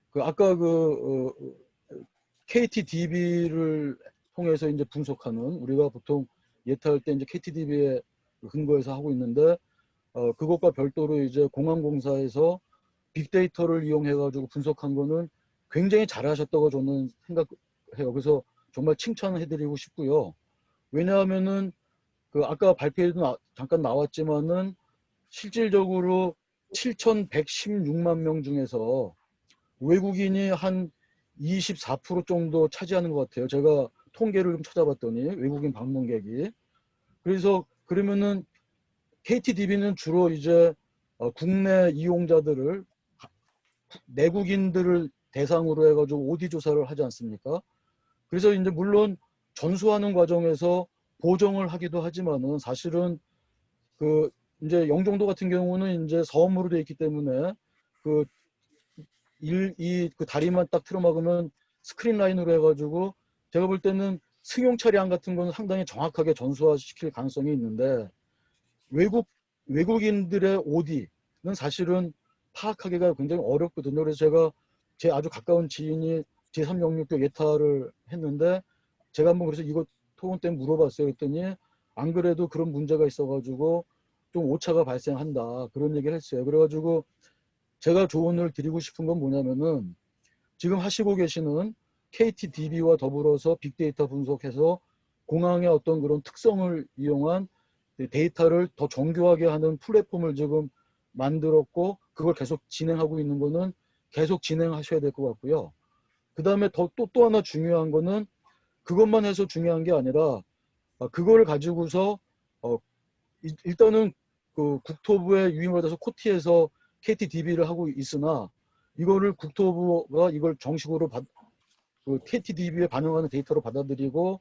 그 아까 KTDB를 통해서 이제 분석하는 우리가 보통 예타할 때 이제 KTDB에 근거해서 하고 있는데 그것과 별도로 이제 공항공사에서 빅데이터를 이용해 가지고 분석한 거는 굉장히 잘하셨다고 저는 생각해요. 그래서 정말 칭찬을 해드리고 싶고요. 왜냐하면은 그 아까 발표에도 잠깐 나왔지만은 실질적으로 7,116만 명 중에서 외국인이 한 24% 정도 차지하는 것 같아요. 제가 통계를 좀 찾아봤더니 외국인 방문객이. 그래서 그러면은 KTDB는 주로 이제 국내 이용자들을 내국인들을 대상으로 해가지고 오디 조사를 하지 않습니까? 그래서 이제 물론 전수하는 과정에서 보정을 하기도 하지만은 사실은 그 이제 영종도 같은 경우는 이제 섬으로 되어 있기 때문에 그 다리만 딱 틀어막으면 스크린 라인으로 해가지고 제가 볼 때는 승용 차량 같은 거는 상당히 정확하게 전수화시킬 가능성이 있는데 외국인들의 OD는 사실은 파악하기가 굉장히 어렵거든요. 그래서 제가 제 아주 가까운 지인이 제3영역교 예타를 했는데 제가 한번 그래서 이거 토론 때 물어봤어요. 그랬더니 안 그래도 그런 문제가 있어가지고 좀 오차가 발생한다 그런 얘기를 했어요. 그래가지고 제가 조언을 드리고 싶은 건 뭐냐면은 지금 하시고 계시는 KTDB와 더불어서 빅데이터 분석해서 공항의 어떤 그런 특성을 이용한 데이터를 더 정교하게 하는 플랫폼을 지금 만들었고 그걸 계속 진행하고 있는 거는 계속 진행하셔야 될 것 같고요. 그 다음에 또 하나 중요한 거는 그것만 해서 중요한 게 아니라 그거를 가지고서 일단은 그 국토부의 유인을 받아서 코티에서 KTDB를 하고 있으나 이거를 국토부가 이걸 정식으로 그 KTDB에 반영하는 데이터로 받아들이고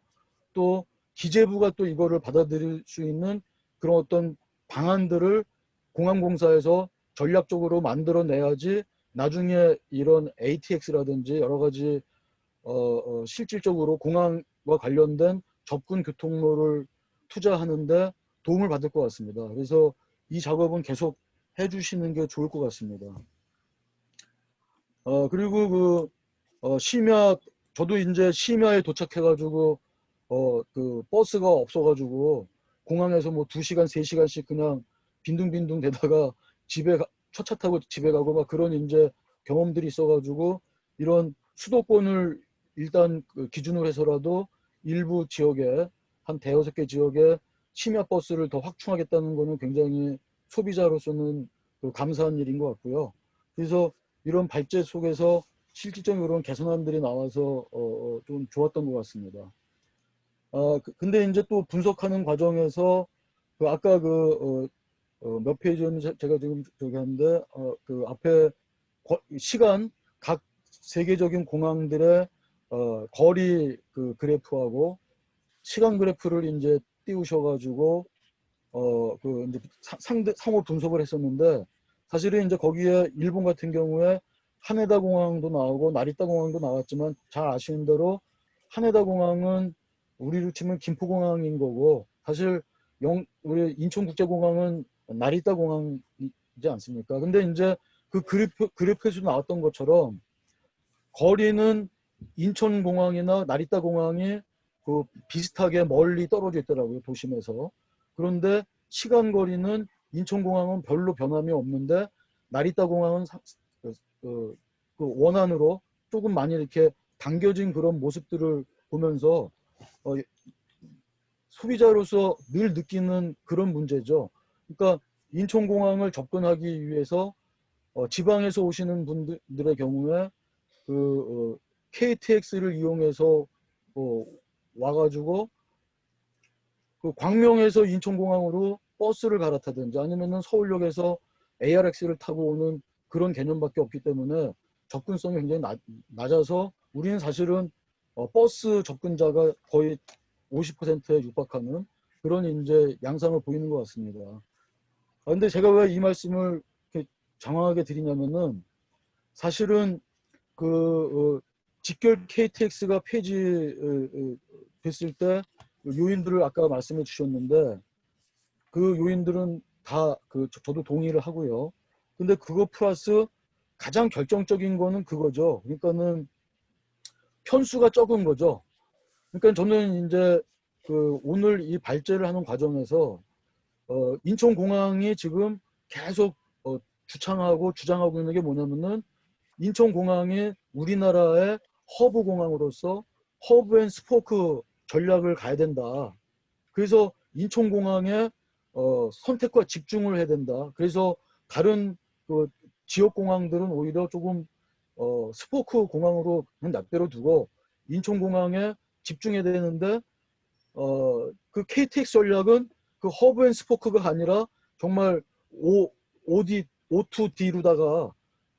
또 기재부가 또 이거를 받아들일 수 있는 그런 어떤 방안들을 공항공사에서 전략적으로 만들어내야지 나중에 이런 ATX라든지 여러 가지 실질적으로 공항과 관련된 접근 교통로를 투자하는데 도움을 받을 것 같습니다. 그래서 이 작업은 계속 해주시는 게 좋을 것 같습니다. 그리고 심야 저도 이제 심야에 도착해가지고 그 버스가 없어가지고 공항에서 뭐 2시간, 3시간씩 그냥 빈둥빈둥 대다가 첫차 타고 집에 가고 막 그런 이제 경험들이 있어가지고 이런 수도권을 일단 그 기준으로 해서라도 일부 지역에 한 대여섯 개 지역에 심야 버스를 더 확충하겠다는 거는 굉장히 소비자로서는 그 감사한 일인 것 같고요. 그래서 이런 발제 속에서 실질적인 그런 개선안들이 나와서 좀 좋았던 것 같습니다. 근데 이제 또 분석하는 과정에서 그 아까 몇 페이지였는지 제가 지금 저기 하는데 그 앞에 시간 각 세계적인 공항들의 거리 그 그래프하고 시간 그래프를 이제 띄우셔가지고 그 이제 상호 분석을 했었는데 사실은 이제 거기에 일본 같은 경우에 하네다 공항도 나오고 나리타 공항도 나왔지만 잘 아시는 대로 하네다 공항은 우리로 치면 김포공항인 거고 사실 우리 인천국제공항은 나리타 공항이지 않습니까? 근데 이제 그 그래프에서 나왔던 것처럼 거리는 인천공항이나 나리타 공항이 그 비슷하게 멀리 떨어져 있더라고요, 도심에서. 그런데 시간 거리는 인천공항은 별로 변함이 없는데 나리타 공항은 그 원안으로 조금 많이 이렇게 당겨진 그런 모습들을 보면서 소비자로서 늘 느끼는 그런 문제죠. 그러니까 인천공항을 접근하기 위해서 지방에서 오시는 분들의 경우에 그 KTX를 이용해서 와가지고 그 광명에서 인천공항으로 버스를 갈아타든지 아니면은 서울역에서 ARX를 타고 오는 그런 개념밖에 없기 때문에 접근성이 굉장히 낮아서 우리는 사실은 버스 접근자가 거의 50%에 육박하는 그런 이제 양상을 보이는 것 같습니다. 근데 제가 왜 이 말씀을 이렇게 장황하게 드리냐면은 사실은 그 직결 KTX가 폐지됐을 때 요인들을 아까 말씀해 주셨는데 그 요인들은 다 저도 동의를 하고요. 근데 그거 플러스 가장 결정적인 거는 그거죠. 그러니까는 편수가 적은 거죠. 그러니까 저는 이제 오늘 이 발제를 하는 과정에서 인천공항이 지금 계속 주장하고 있는 게 뭐냐면은 인천공항이 우리나라의 허브 공항으로서 허브 앤 스포크 전략을 가야 된다. 그래서 인천공항에 선택과 집중을 해야 된다. 그래서 다른 그 지역 공항들은 오히려 조금 스포크 공항으로 그냥 납대로 두고 인천공항에 집중해야 되는데 그 KTX 전략은 그 허브 앤 스포크가 아니라 정말 O2D로다가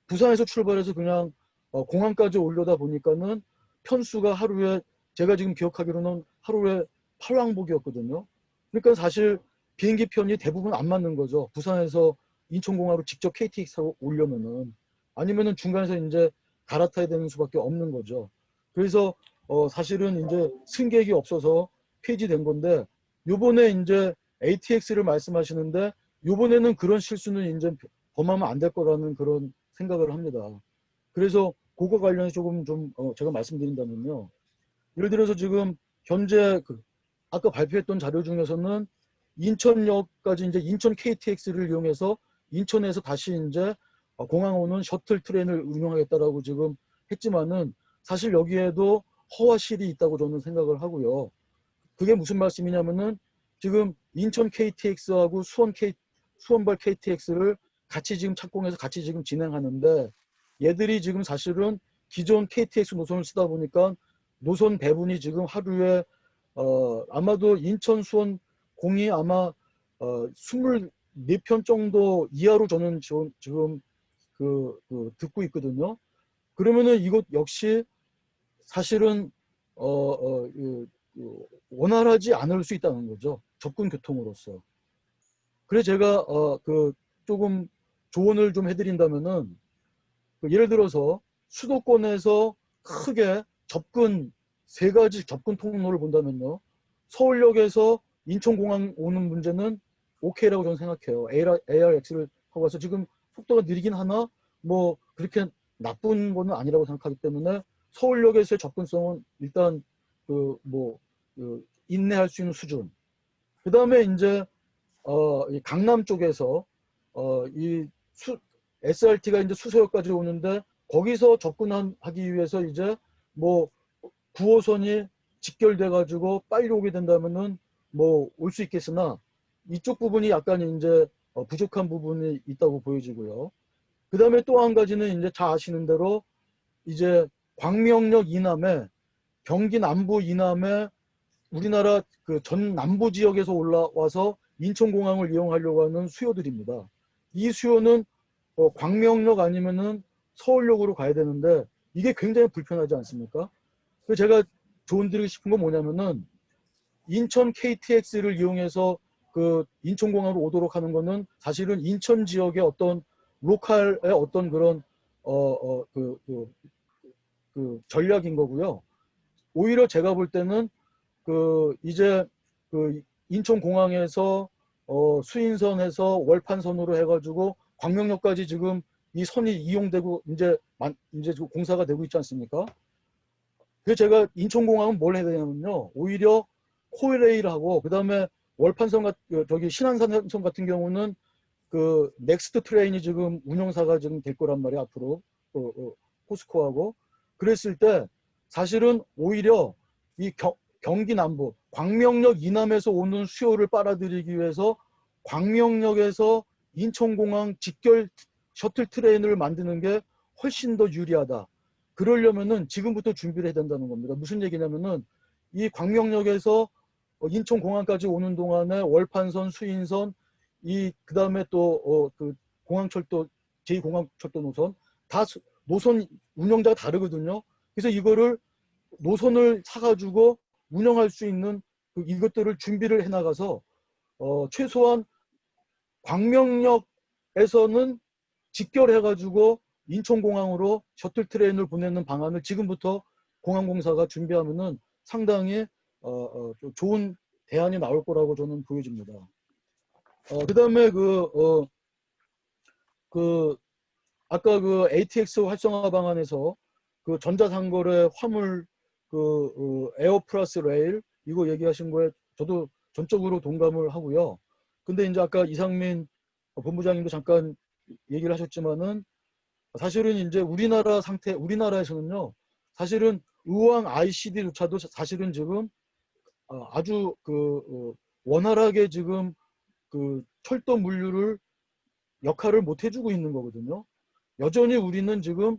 부산에서 출발해서 그냥 공항까지 올려다 보니까는 편수가 하루에 제가 지금 기억하기로는 하루에 8왕복이었거든요. 그러니까 사실 비행기 편이 대부분 안 맞는 거죠. 부산에서 인천공항으로 직접 KTX 타고 오려면은 아니면은 중간에서 이제 갈아타야 되는 수밖에 없는 거죠. 그래서 사실은 이제 승객이 없어서 폐지된 건데 요번에 이제 ATX를 말씀하시는데 요번에는 그런 실수는 이제 범하면 안 될 거라는 그런 생각을 합니다. 그래서 그거 관련해서 조금 좀 제가 말씀드린다면요. 예를 들어서 지금 현재 아까 발표했던 자료 중에서는 인천역까지 이제 인천 KTX를 이용해서 인천에서 다시 이제 공항 오는 셔틀 트레인을 운영하겠다라고 지금 했지만은 사실 여기에도 허와실이 있다고 저는 생각을 하고요. 그게 무슨 말씀이냐면은 지금 인천 KTX하고 수원발 KTX를 같이 지금 착공해서 같이 지금 진행하는데 얘들이 지금 사실은 기존 KTX 노선을 쓰다 보니까 노선 배분이 지금 하루에 아마도 인천 수원 공이 아마 24편 정도 이하로 저는 지금 듣고 있거든요. 그러면은 이것 역시 사실은 원활하지 않을 수 있다는 거죠. 접근 교통으로서. 그래서 제가 조금 조언을 좀 해드린다면은 예를 들어서 수도권에서 크게 세 가지 접근 통로를 본다면요. 서울역에서 인천공항 오는 문제는 오케이라고 저는 생각해요. ARX를 하고 와서 지금 속도가 느리긴 하나 뭐 그렇게 나쁜 거는 아니라고 생각하기 때문에 서울역에서의 접근성은 일단 인내할 수 있는 수준. 그 다음에 이제 이 강남 쪽에서 이 SRT가 이제 수서역까지 오는데 거기서 접근하기 위해서 이제 뭐 9호선이 직결돼 가지고 빨리 오게 된다면은 뭐 올 수 있겠으나 이쪽 부분이 약간 이제 부족한 부분이 있다고 보여지고요. 그 다음에 또 한 가지는 이제 잘 아시는 대로 이제 광명역 이남에 경기 남부 이남에 우리나라 그 전 남부 지역에서 올라와서 인천공항을 이용하려고 하는 수요들입니다. 이 수요는 광명역 아니면은 서울역으로 가야 되는데 이게 굉장히 불편하지 않습니까? 그래서 제가 조언드리고 싶은 건 뭐냐면은 인천 KTX를 이용해서 그 인천공항으로 오도록 하는 거는 사실은 인천 지역의 어떤 로컬의 어떤 그런 그 전략인 거고요. 오히려 제가 볼 때는 그 이제 그 인천공항에서 수인선에서 월판선으로 해가지고 광명역까지 지금 이 선이 이용되고 이제 공사가 되고 있지 않습니까? 그래서 제가 인천공항은 뭘 해야 되냐면요. 오히려 코레일하고 그다음에 월판선 저기 신안산선 같은 경우는 그 넥스트 트레인이 지금 운영사가 지금 될 거란 말이에요. 앞으로 포스코하고 그랬을 때 사실은 오히려 이 경기 남부 광명역 이남에서 오는 수요를 빨아들이기 위해서 광명역에서 인천공항 직결 셔틀 트레인을 만드는 게 훨씬 더 유리하다. 그러려면은 지금부터 준비를 해야 된다는 겁니다. 무슨 얘기냐면은 이 광명역에서 인천공항까지 오는 동안에 월판선, 수인선, 그 다음에 또 그 공항철도 제2공항철도 노선 다 노선 운영자가 다르거든요. 그래서 이거를 노선을 사가지고 운영할 수 있는 이것들을 준비를 해나가서 최소한 광명역에서는 직결해가지고 인천공항으로 셔틀 트레인을 보내는 방안을 지금부터 공항공사가 준비하면은 상당히 좋은 대안이 나올 거라고 저는 보여집니다. 그 다음에 아까 그 ATX 활성화 방안에서 그 전자상거래 화물 에어 플러스 레일 이거 얘기하신 거에 저도 전적으로 동감을 하고요. 근데 이제 아까 이상민 본부장님도 잠깐 얘기를 하셨지만은 사실은 이제 우리나라에서는요 사실은 의왕 ICD조차도 사실은 지금 아주 원활하게 지금 그 철도 물류를 역할을 못 해주고 있는 거거든요. 여전히 우리는 지금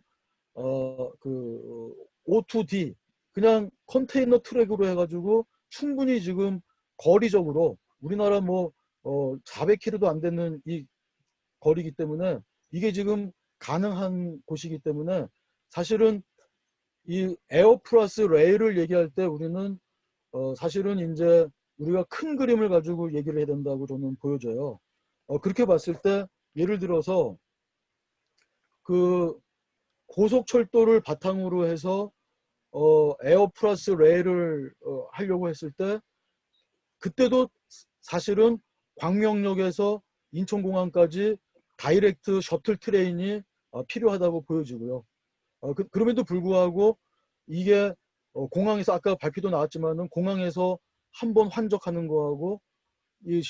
O2D 그냥 컨테이너 트랙으로 해가지고 충분히 지금 거리적으로 우리나라 뭐 400km도 안 되는 이 거리이기 때문에 이게 지금 가능한 곳이기 때문에 사실은 이 에어 플러스 레일을 얘기할 때 우리는 사실은 이제 우리가 큰 그림을 가지고 얘기를 해야 된다고 저는 보여져요. 그렇게 봤을 때 예를 들어서 그 고속철도를 바탕으로 해서 에어 플러스 레일을 하려고 했을 때 그때도 사실은 광명역에서 인천공항까지 다이렉트 셔틀 트레인이 필요하다고 보여지고요. 그럼에도 불구하고 이게 공항에서 아까 발표도 나왔지만은 공항에서 한번 환적하는 거하고 이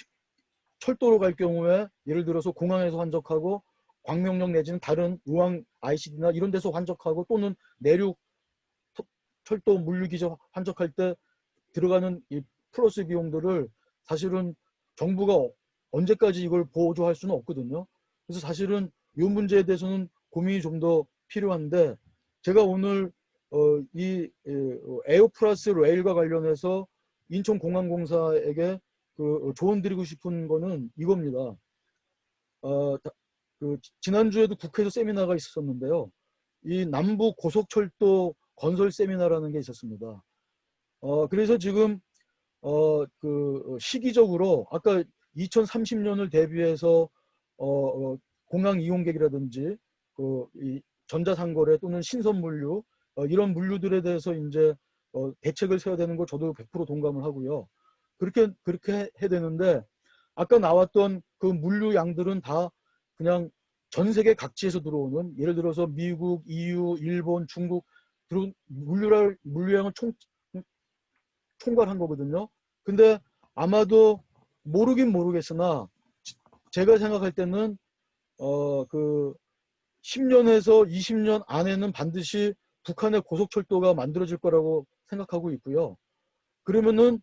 철도로 갈 경우에 예를 들어서 공항에서 환적하고 광명역 내지는 다른 의왕 ICD나 이런 데서 환적하고 또는 내륙 철도 물류기지 환적할 때 들어가는 이 플러스 비용들을 사실은 정부가 언제까지 이걸 보조할 수는 없거든요. 그래서 사실은 이 문제에 대해서는 고민이 좀 더 필요한데 제가 오늘 이 에어 플러스 레일과 관련해서 인천공항공사에게 조언 드리고 싶은 거는 이겁니다. 지난주에도 국회에서 세미나가 있었는데요. 이 남부 고속철도 건설 세미나라는 게 있었습니다. 그래서 지금 시기적으로 아까 2030년을 대비해서 공항 이용객이라든지 이 전자상거래 또는 신선물류 이런 물류들에 대해서 이제 대책을 세워야 되는 거 저도 100% 동감을 하고요. 그렇게 해야 되는데 아까 나왔던 그 물류 양들은 다 그냥 전 세계 각지에서 들어오는 예를 들어서 미국, EU, 일본, 중국 물류량을 통과를 한 거거든요. 근데 아마도 모르긴 모르겠으나 제가 생각할 때는 그 10년에서 20년 안에는 반드시 북한의 고속철도가 만들어질 거라고 생각하고 있고요. 그러면은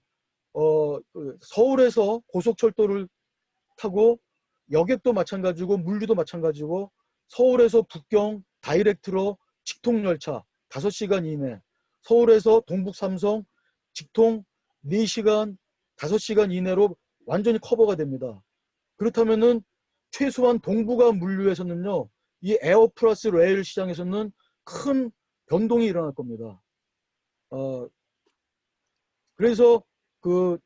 그 서울에서 고속철도를 타고 여객도 마찬가지고 물류도 마찬가지고 서울에서 북경 다이렉트로 직통 열차 5시간 이내, 서울에서 동북 삼성 직통 4시간 5시간 이내로 완전히 커버가 됩니다. 그렇다면은 최소한 동북아 물류에서는요, 이 에어 플러스 레일 시장에서는 큰 변동이 일어날 겁니다. 그래서 그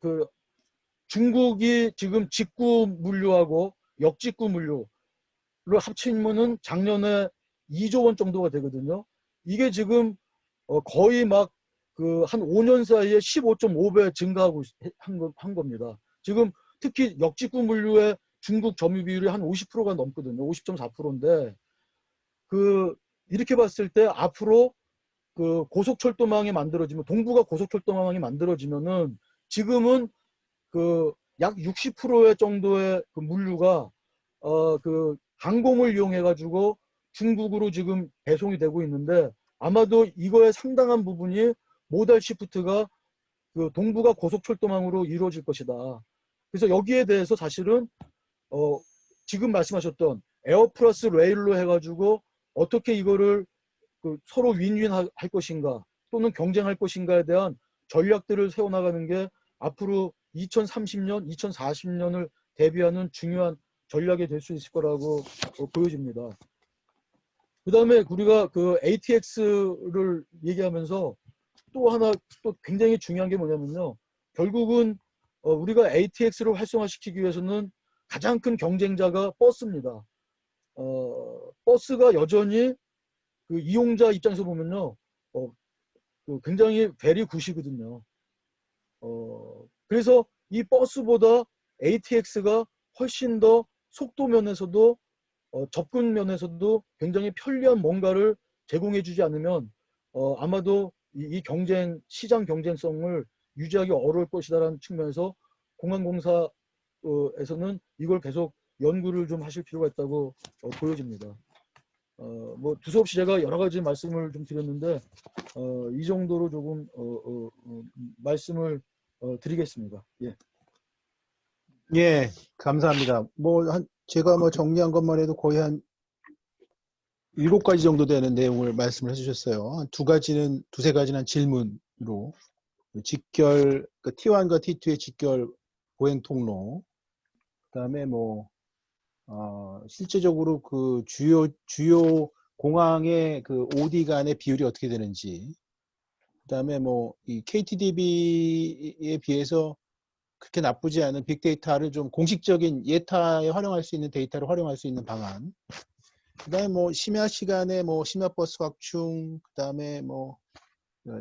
중국이 지금 직구 물류하고 역직구 물류를 합치면은 작년에 2조 원 정도가 되거든요. 이게 지금 거의 막 그 한 5년 사이에 15.5배 증가하고 한 겁니다. 지금 특히 역직구 물류의 중국 점유 비율이 한 50%가 넘거든요. 50.4%인데 그 이렇게 봤을 때 앞으로 그 고속철도망이 만들어지면 동북아 고속철도망이 만들어지면은 지금은 그 약 60%의 정도의 그 물류가 그 항공을 이용해 가지고 중국으로 지금 배송이 되고 있는데 아마도 이거의 상당한 부분이 모달 시프트가 그 동북아 고속철도망으로 이루어질 것이다. 그래서 여기에 대해서 사실은 지금 말씀하셨던 에어 플러스 레일로 해가지고 어떻게 이거를 그 서로 윈윈할 것인가 또는 경쟁할 것인가에 대한 전략들을 세워나가는 게 앞으로 2030년, 2040년을 대비하는 중요한 전략이 될 수 있을 거라고 보여집니다. 그 다음에 우리가 그 ATX를 얘기하면서 또 하나 또 굉장히 중요한 게 뭐냐면요. 결국은 우리가 ATX를 활성화시키기 위해서는 가장 큰 경쟁자가 버스입니다. 버스가 여전히 그 이용자 입장에서 보면요. 그 굉장히 베리 굿이거든요. 그래서 이 버스보다 ATX가 훨씬 더 속도 면에서도 접근 면에서도 굉장히 편리한 뭔가를 제공해주지 않으면 아마도 이 경쟁 시장 경쟁성을 유지하기 어려울 것이다라는 측면에서 공항공사에서는 이걸 계속 연구를 좀 하실 필요가 있다고 보여집니다. 뭐 두서없이 제가 여러 가지 말씀을 좀 드렸는데 이 정도로 조금 말씀을 드리겠습니다. 예. 예, 감사합니다. 제가 정리한 것만 해도 거의 한 7가지 정도 되는 내용을 말씀을 해주셨어요. 두세 가지는 한 질문으로 직결, 그 T1과 T2의 직결 보행 통로, 그다음에 실제적으로 그 주요 공항의 그 OD 간의 비율이 어떻게 되는지, 그다음에 이 KTDB에 비해서 그렇게 나쁘지 않은 빅데이터를 좀 공식적인 예타에 활용할 수 있는 데이터를 활용할 수 있는 방안, 그다음에 심야 시간에 심야 버스 확충, 그다음에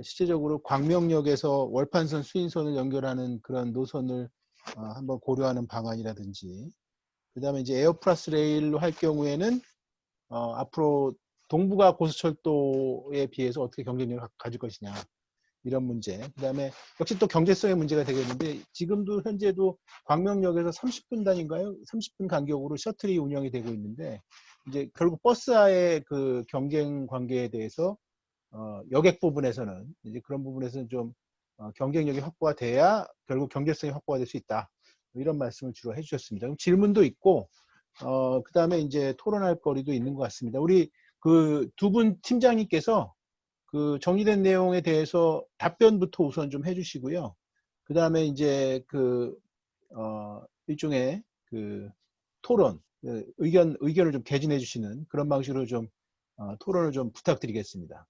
실제적으로 광명역에서 월판선 수인선을 연결하는 그런 노선을 한번 고려하는 방안이라든지, 그다음에 이제 에어 플러스 레일로 할 경우에는 앞으로 동북아 고속철도에 비해서 어떻게 경쟁력을 가질 것이냐, 이런 문제. 그다음에 역시 또 경제성의 문제가 되겠는데, 지금도 현재도 광명역에서 30분 단인가요? 30분 간격으로 셔틀이 운영이 되고 있는데, 이제 결국 버스와의 그 경쟁 관계에 대해서 여객 부분에서는 이제 그런 부분에서는 좀 경쟁력이 확보가 돼야 결국 경제성이 확보가 될 수 있다, 이런 말씀을 주로 해주셨습니다. 그럼 질문도 있고 그다음에 이제 토론할 거리도 있는 것 같습니다. 우리 그 두 분 팀장님께서 그 정리된 내용에 대해서 답변부터 우선 좀 해주시고요. 그 다음에 이제 그 일종의 그 토론, 의견을 좀 개진해 주시는 그런 방식으로 좀 토론을 좀 부탁드리겠습니다.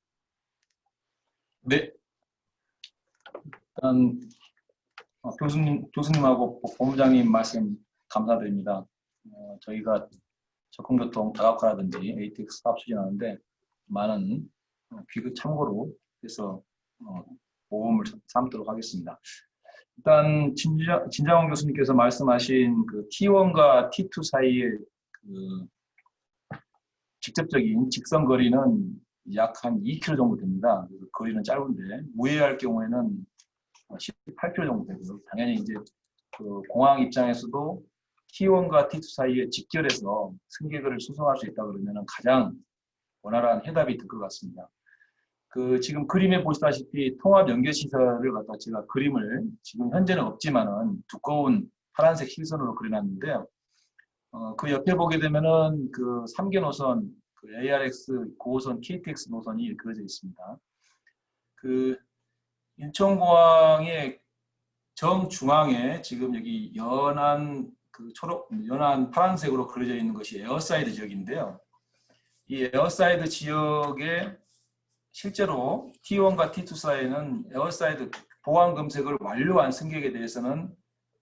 네. 일단 교수님하고 본부장님 말씀 감사드립니다. 저희가 접근교통 다각화라든지 ATX 사업 추진하는데 많은 귀국 참고로 해서 모험을 삼도록 하겠습니다. 일단 진장원 교수님께서 말씀하신 그 T1과 T2 사이의 그 직접적인 직선 거리는 약 한 2km 정도 됩니다. 그래서 거리는 짧은데 우회할 경우에는 18km 정도 되고요. 당연히 이제 그 공항 입장에서도 T1과 T2 사이에 직결해서 승객을 수송할 수 있다 그러면 가장 원활한 해답이 될 것 같습니다. 그 지금 그림에 보시다시피 통합 연결 시설을 갖다 제가 그림을 지금 현재는 없지만은 두꺼운 파란색 실선으로 그려놨는데요. 그 옆에 보게 되면은 그 3개 노선, 그 ARX 9호선, KTX 노선이 그려져 있습니다. 그 인천공항의 정중앙에 지금 여기 연한 그 연한 파란색으로 그려져 있는 것이 에어사이드 지역인데요. 이 에어사이드 지역에 실제로 T1과 T2 사이에는 에어사이드 보안 검색을 완료한 승객에 대해서는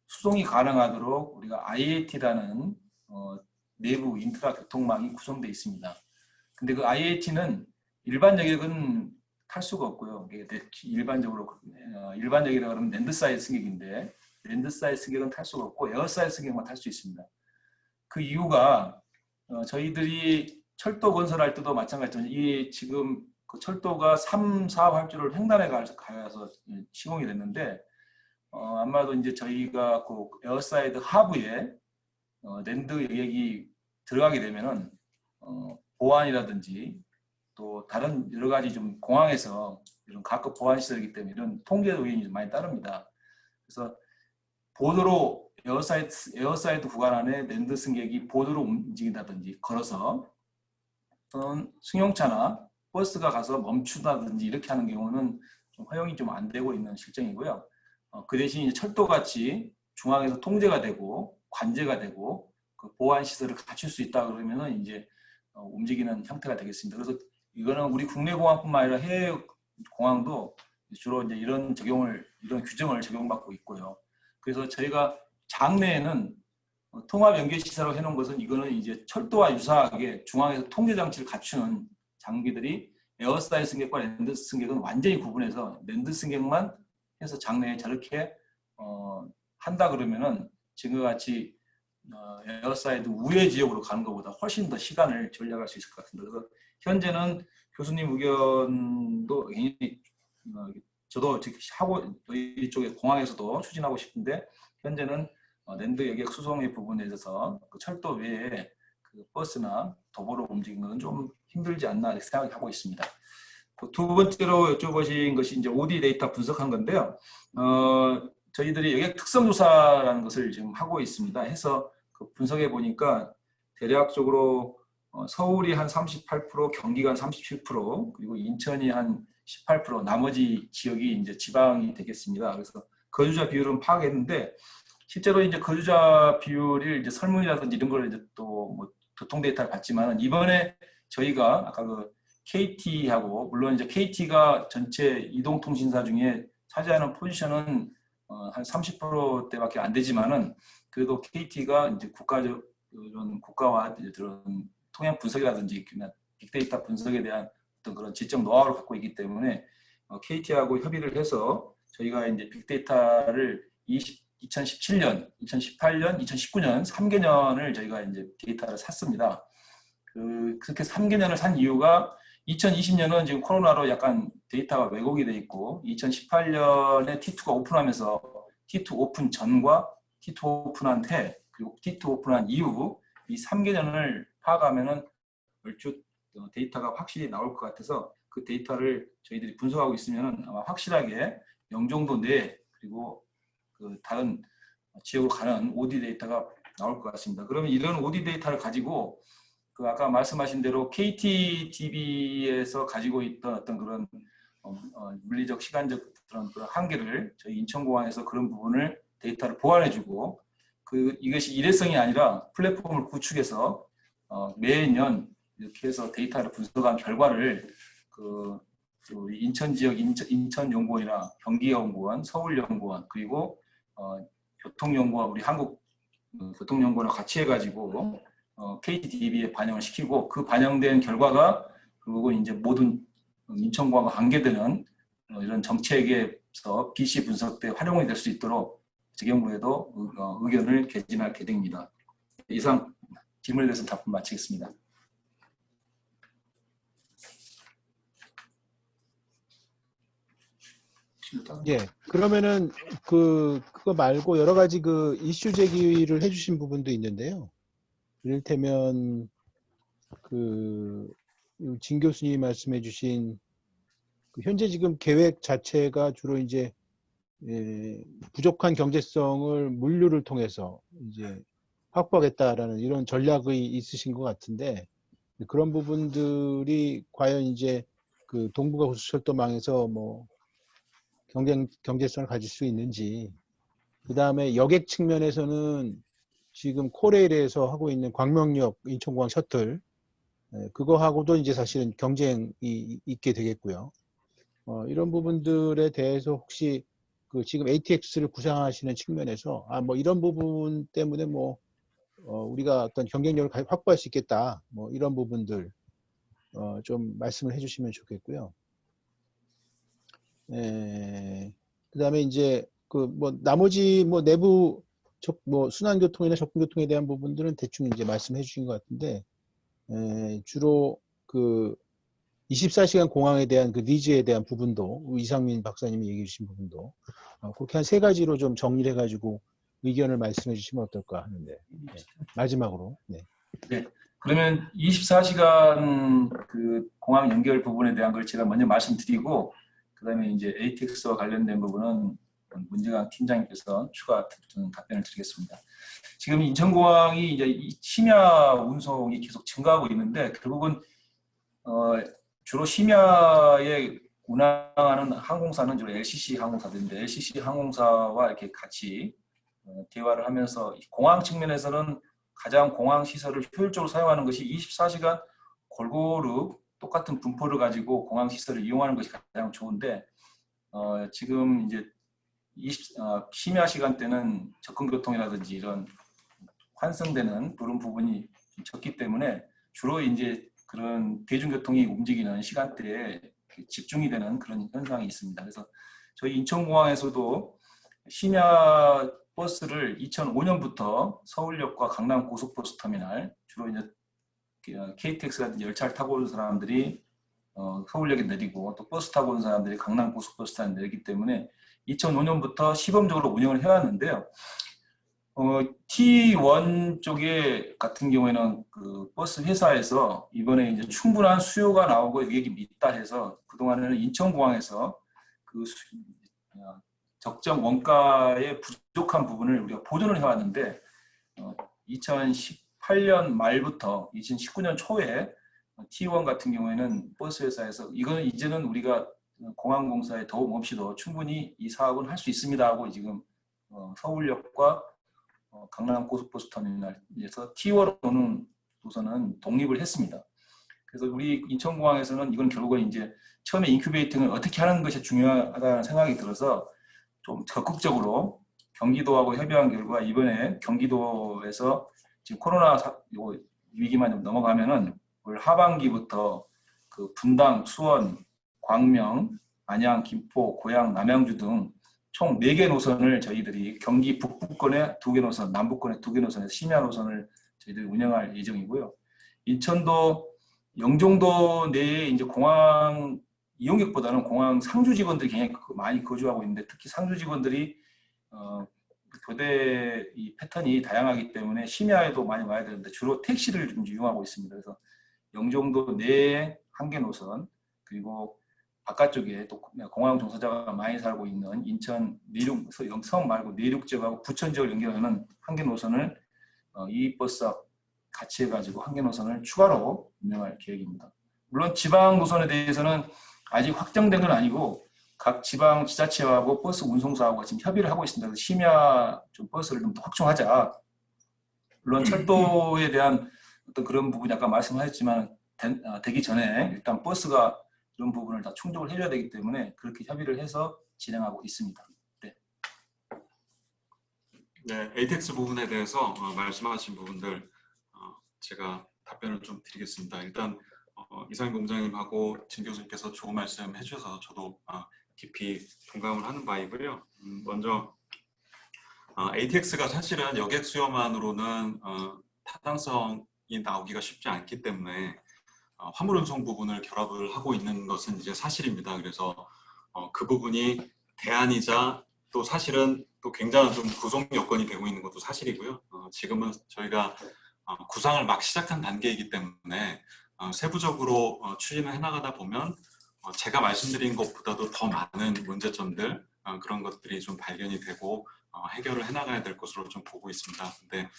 수송이 가능하도록 우리가 IAT라는 내부 인프라 교통망이 구성되어 있습니다. 근데 그 IAT는 일반 여객은 탈 수가 없고요. 일반적으로 일반 여객이라 그러면 랜드사이드 승객인데 랜드사이드 승객은 탈 수가 없고 에어사이드 승객만 탈 수 있습니다. 그 이유가 저희들이 철도 건설할 때도 마찬가지로 이 지금 그 철도가 3, 4활주를 횡단해 가서 시공이 됐는데 아마도 이제 저희가 그 에어사이드 하부에 랜드 여객이 들어가게 되면은 보안이라든지 또 다른 여러 가지 좀 공항에서 이런 각급 보안 시설이기 때문에 이런 통제 요인이 좀 많이 따릅니다. 그래서 보도로 에어사이드 구간 안에 랜드 승객이 보도로 움직인다든지 걸어서 또는 승용차나 버스가 가서 멈추다든지 이렇게 하는 경우는 좀 허용이 좀 안 되고 있는 실정이고요. 그 대신 이제 철도같이 중앙에서 통제가 되고 관제가 되고 그 보안 시설을 갖출 수 있다 그러면은 이제 움직이는 형태가 되겠습니다. 그래서 이거는 우리 국내 공항뿐만 아니라 해외 공항도 주로 이제 이런 규정을 적용받고 있고요. 그래서 저희가 장내에는 통합 연결 시설을 해놓은 것은 이거는 이제 철도와 유사하게 중앙에서 통제 장치를 갖추는 장비들이 에어사이드 승객과 랜드 승객은 완전히 구분해서 랜드 승객만 해서 장내에 저렇게 한다 그러면은 지금과 같이 에어사이드 우회 지역으로 가는 것보다 훨씬 더 시간을 절약할 수 있을 것 같습니다. 그래서 현재는 교수님 의견도 굉장히 저도 하고 이쪽에 공항에서도 추진하고 싶은데 현재는 랜드 여객 수송의 부분에 있어서 그 철도 외에 그 버스나 도보로 움직이는 건 좀 힘들지 않나 이렇게 생각하고 있습니다. 그 두 번째로 여쭤보신 것이 이제 OD 데이터 분석한 건데요. 저희들이 여객 특성 조사라는 것을 지금 하고 있습니다. 해서 그 분석해 보니까 대략적으로 서울이 한 38%, 경기가 한 37%, 그리고 인천이 한 18%, 나머지 지역이 이제 지방이 되겠습니다. 그래서 거주자 비율은 파악했는데 실제로 이제 거주자 비율을 이제 설문이라든지 이런 걸 이제 또 뭐 교통 데이터를 봤지만 이번에 저희가 아까 그 KT하고 물론 이제 KT가 전체 이동통신사 중에 차지하는 포지션은 한 30%대밖에 안 되지만은 그래도 KT가 이제 국가적 이런 국가와 이런 통행 분석이라든지 빅데이터 분석에 대한 어떤 그런 지적 노하우를 갖고 있기 때문에 KT하고 협의를 해서 저희가 이제 빅데이터를 2017년, 2018년, 2019년 3개년을 저희가 이제 데이터를 샀습니다. 그렇게 3개년을 산 이유가 2020년은 지금 코로나로 약간 데이터가 왜곡이 돼 있고 2018년에 T2가 오픈하면서 T2 오픈 전과 T2 오픈한 해 그리고 T2 오픈한 이후 이 3개년을 파악하면은 얼추 데이터가 확실히 나올 것 같아서 그 데이터를 저희들이 분석하고 있으면은 아마 확실하게 영종도 내 그리고 그 다른 지역으로 가는 OD 데이터가 나올 것 같습니다. 그러면 이런 OD 데이터를 가지고 그 아까 말씀하신 대로 KTDB에서 가지고 있던 어떤 그런 물리적, 시간적 그런 한계를 저희 인천공항에서 그런 부분을 데이터를 보완해주고 이것이 일회성이 아니라 플랫폼을 구축해서 매년 이렇게 해서 데이터를 분석한 결과를 우리 인천 지역 인천연구원이나 경기연구원, 서울연구원 그리고 교통연구원 우리 한국 교통연구원과 같이 해가지고 KTDB에 반영을 시키고 그 반영된 결과가 그리고 이제 모든 인천공항과 관계되는 이런 정책에서 BC 분석 때 활용이 될 수 있도록 재경부에도 의견을 개진할 계획입니다. 이상 질문에 대해서 답변 마치겠습니다. 예, 그러면은 그거 말고 여러 가지 그 이슈 제기를 해주신 부분도 있는데요. 이를테면 진 교수님이 말씀해주신 현재 지금 계획 자체가 주로 이제 부족한 경제성을 물류를 통해서 이제 확보하겠다라는 이런 전략이 있으신 것 같은데, 그런 부분들이 과연 이제 그 동부가 호수철도망에서 뭐 경제성을 가질 수 있는지, 그 다음에 여객 측면에서는 지금 코레일에서 하고 있는 광명역 인천공항 셔틀, 그거하고도 이제 사실은 경쟁이 있게 되겠고요. 이런 부분들에 대해서 혹시 지금 ATX를 구상하시는 측면에서 뭐 이런 부분 때문에 뭐 우리가 어떤 경쟁력을 확보할 수 있겠다, 뭐 이런 부분들 좀 말씀을 해주시면 좋겠고요. 그다음에 이제 뭐 나머지 뭐 내부 순환교통이나 접근교통에 대한 부분들은 대충 이제 말씀해 주신 것 같은데, 주로 24시간 공항에 대한 그 니즈에 대한 부분도 이상민 박사님이 얘기해 주신 부분도 그렇게 한 3가지로 좀 정리를 해가지고 의견을 말씀해 주시면 어떨까 하는데, 마지막으로. 네. 네. 그러면 24시간 그 공항 연결 부분에 대한 걸 제가 먼저 말씀드리고, 그다음에 이제 ATX와 관련된 부분은 문재강 팀장님께서 추가 답변을 드리겠습니다. 지금 인천공항이 이제 심야 운송이 계속 증가하고 있는데, 결국은 주로 심야에 운항하는 항공사는 주로 LCC 항공사들인데, LCC 항공사와 이렇게 같이 대화를 하면서 공항 측면에서는 가장 공항 시설을 효율적으로 사용하는 것이 24시간 골고루 똑같은 분포를 가지고 공항 시설을 이용하는 것이 가장 좋은데, 지금 이제 심야 시간대는 접근교통이라든지 이런 환승되는 그런 부분이 적기 때문에 주로 이제 그런 대중교통이 움직이는 시간대에 집중이 되는 그런 현상이 있습니다. 그래서 저희 인천공항에서도 심야 버스를 2005년부터 서울역과 강남 고속버스터미널, 주로 이제 KTX 같은 열차를 타고 오는 사람들이 서울역에 내리고, 또 버스 타고 오는 사람들이 강남 고속버스터미널에 내리기 때문에 2005년부터 시범적으로 운영을 해왔는데요. T1 쪽에 같은 경우에는 그 버스 회사에서 이번에 이제 충분한 수요가 나오고 여기 있다 해서 그동안에는 인천공항에서 그 적정 원가의 부족한 부분을 우리가 보존을 해왔는데, 2018년 말부터 2019년 초에 T1 같은 경우에는 버스 회사에서 이거는 이제는 우리가 공항공사의 도움 없이도 충분히 이 사업은 할 수 있습니다 하고 지금 서울역과 강남 고속버스터미널에서 T1로 오는 노선은 독립을 했습니다. 그래서 우리 인천공항에서는 이건 결국은 이제 처음에 인큐베이팅을 어떻게 하는 것이 중요하다는 생각이 들어서 좀 적극적으로 경기도하고 협의한 결과, 이번에 경기도에서 지금 코로나 위기만 좀 넘어가면은 올 하반기부터 그 분당, 수원, 광명, 안양, 김포, 고양, 남양주 등 총 4개 노선을 저희들이 경기 북부권에 2개 노선, 남부권에 2개 노선에서 심야 노선을 저희들이 운영할 예정이고요. 인천도 영종도 내에 이제 공항 이용객보다는 공항 상주 직원들이 굉장히 많이 거주하고 있는데, 특히 상주 직원들이 교대 이 패턴이 다양하기 때문에 심야에도 많이 와야 되는데 주로 택시를 좀 이용하고 있습니다. 그래서 영종도 내에 1개 노선, 그리고 바깥쪽에 또 공항 종사자가 많이 살고 있는 인천 내륙 성 말고 내륙 지역하고 부천 지역을 연결하는 1개 노선을 이 버스와 같이 해가지고 1개 노선을 추가로 운영할 계획입니다. 물론 지방 노선에 대해서는 아직 확정된 건 아니고 각 지방 지자체하고 버스 운송사하고 지금 협의를 하고 있습니다. 그래서 심야 좀 버스를 좀 더 확충하자. 물론 철도에 대한 어떤 그런 부분이 아까 말씀하셨지만 되기 전에 일단 버스가 이런 부분을 다 충족을 해줘야 되기 때문에 그렇게 협의를 해서 진행하고 있습니다. 네. 네, ATX 부분에 대해서 말씀하신 부분들 제가 답변을 좀 드리겠습니다. 일단 이상민 본부장님하고 진 교수님께서 좋은 말씀 해주셔서 저도 깊이 동감을 하는 바이고요. 먼저 ATX가 사실은 여객 수요만으로는 타당성이 나오기가 쉽지 않기 때문에 화물 운송 부분을 결합을 하고 있는 것은 이제 사실입니다. 그래서 그 부분이 대안이자 또 사실은 또 굉장한 좀 구속 여건이 되고 있는 것도 사실이고요. 지금은 저희가 구상을 막 시작한 단계이기 때문에 세부적으로 추진을 해나가다 보면 제가 말씀드린 것보다도 더 많은 문제점들 그런 것들이 좀 발견이 되고 해결을 해나가야 될 것으로 좀 보고 있습니다. 근데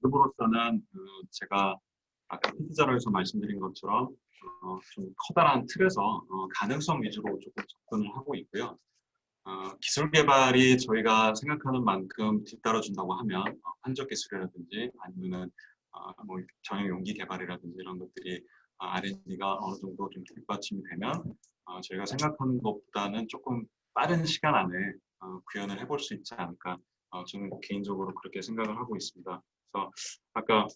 그룹으로서는 제가 아까 PT자료에서 말씀드린 것처럼 좀 커다란 틀에서 가능성 위주로 조금 접근을 하고 있고요. 기술 개발이 저희가 생각하는 만큼 뒤따라준다고 하면 환적 기술이라든지 아니면은 뭐 전용 용기 개발이라든지 이런 것들이 R&D가 어느 정도 좀 뒷받침이 되면 저희가 생각하는 것보다는 조금 빠른 시간 안에 구현을 해볼 수 있지 않을까 저는 개인적으로 그렇게 생각을 하고 있습니다. 그래서 아까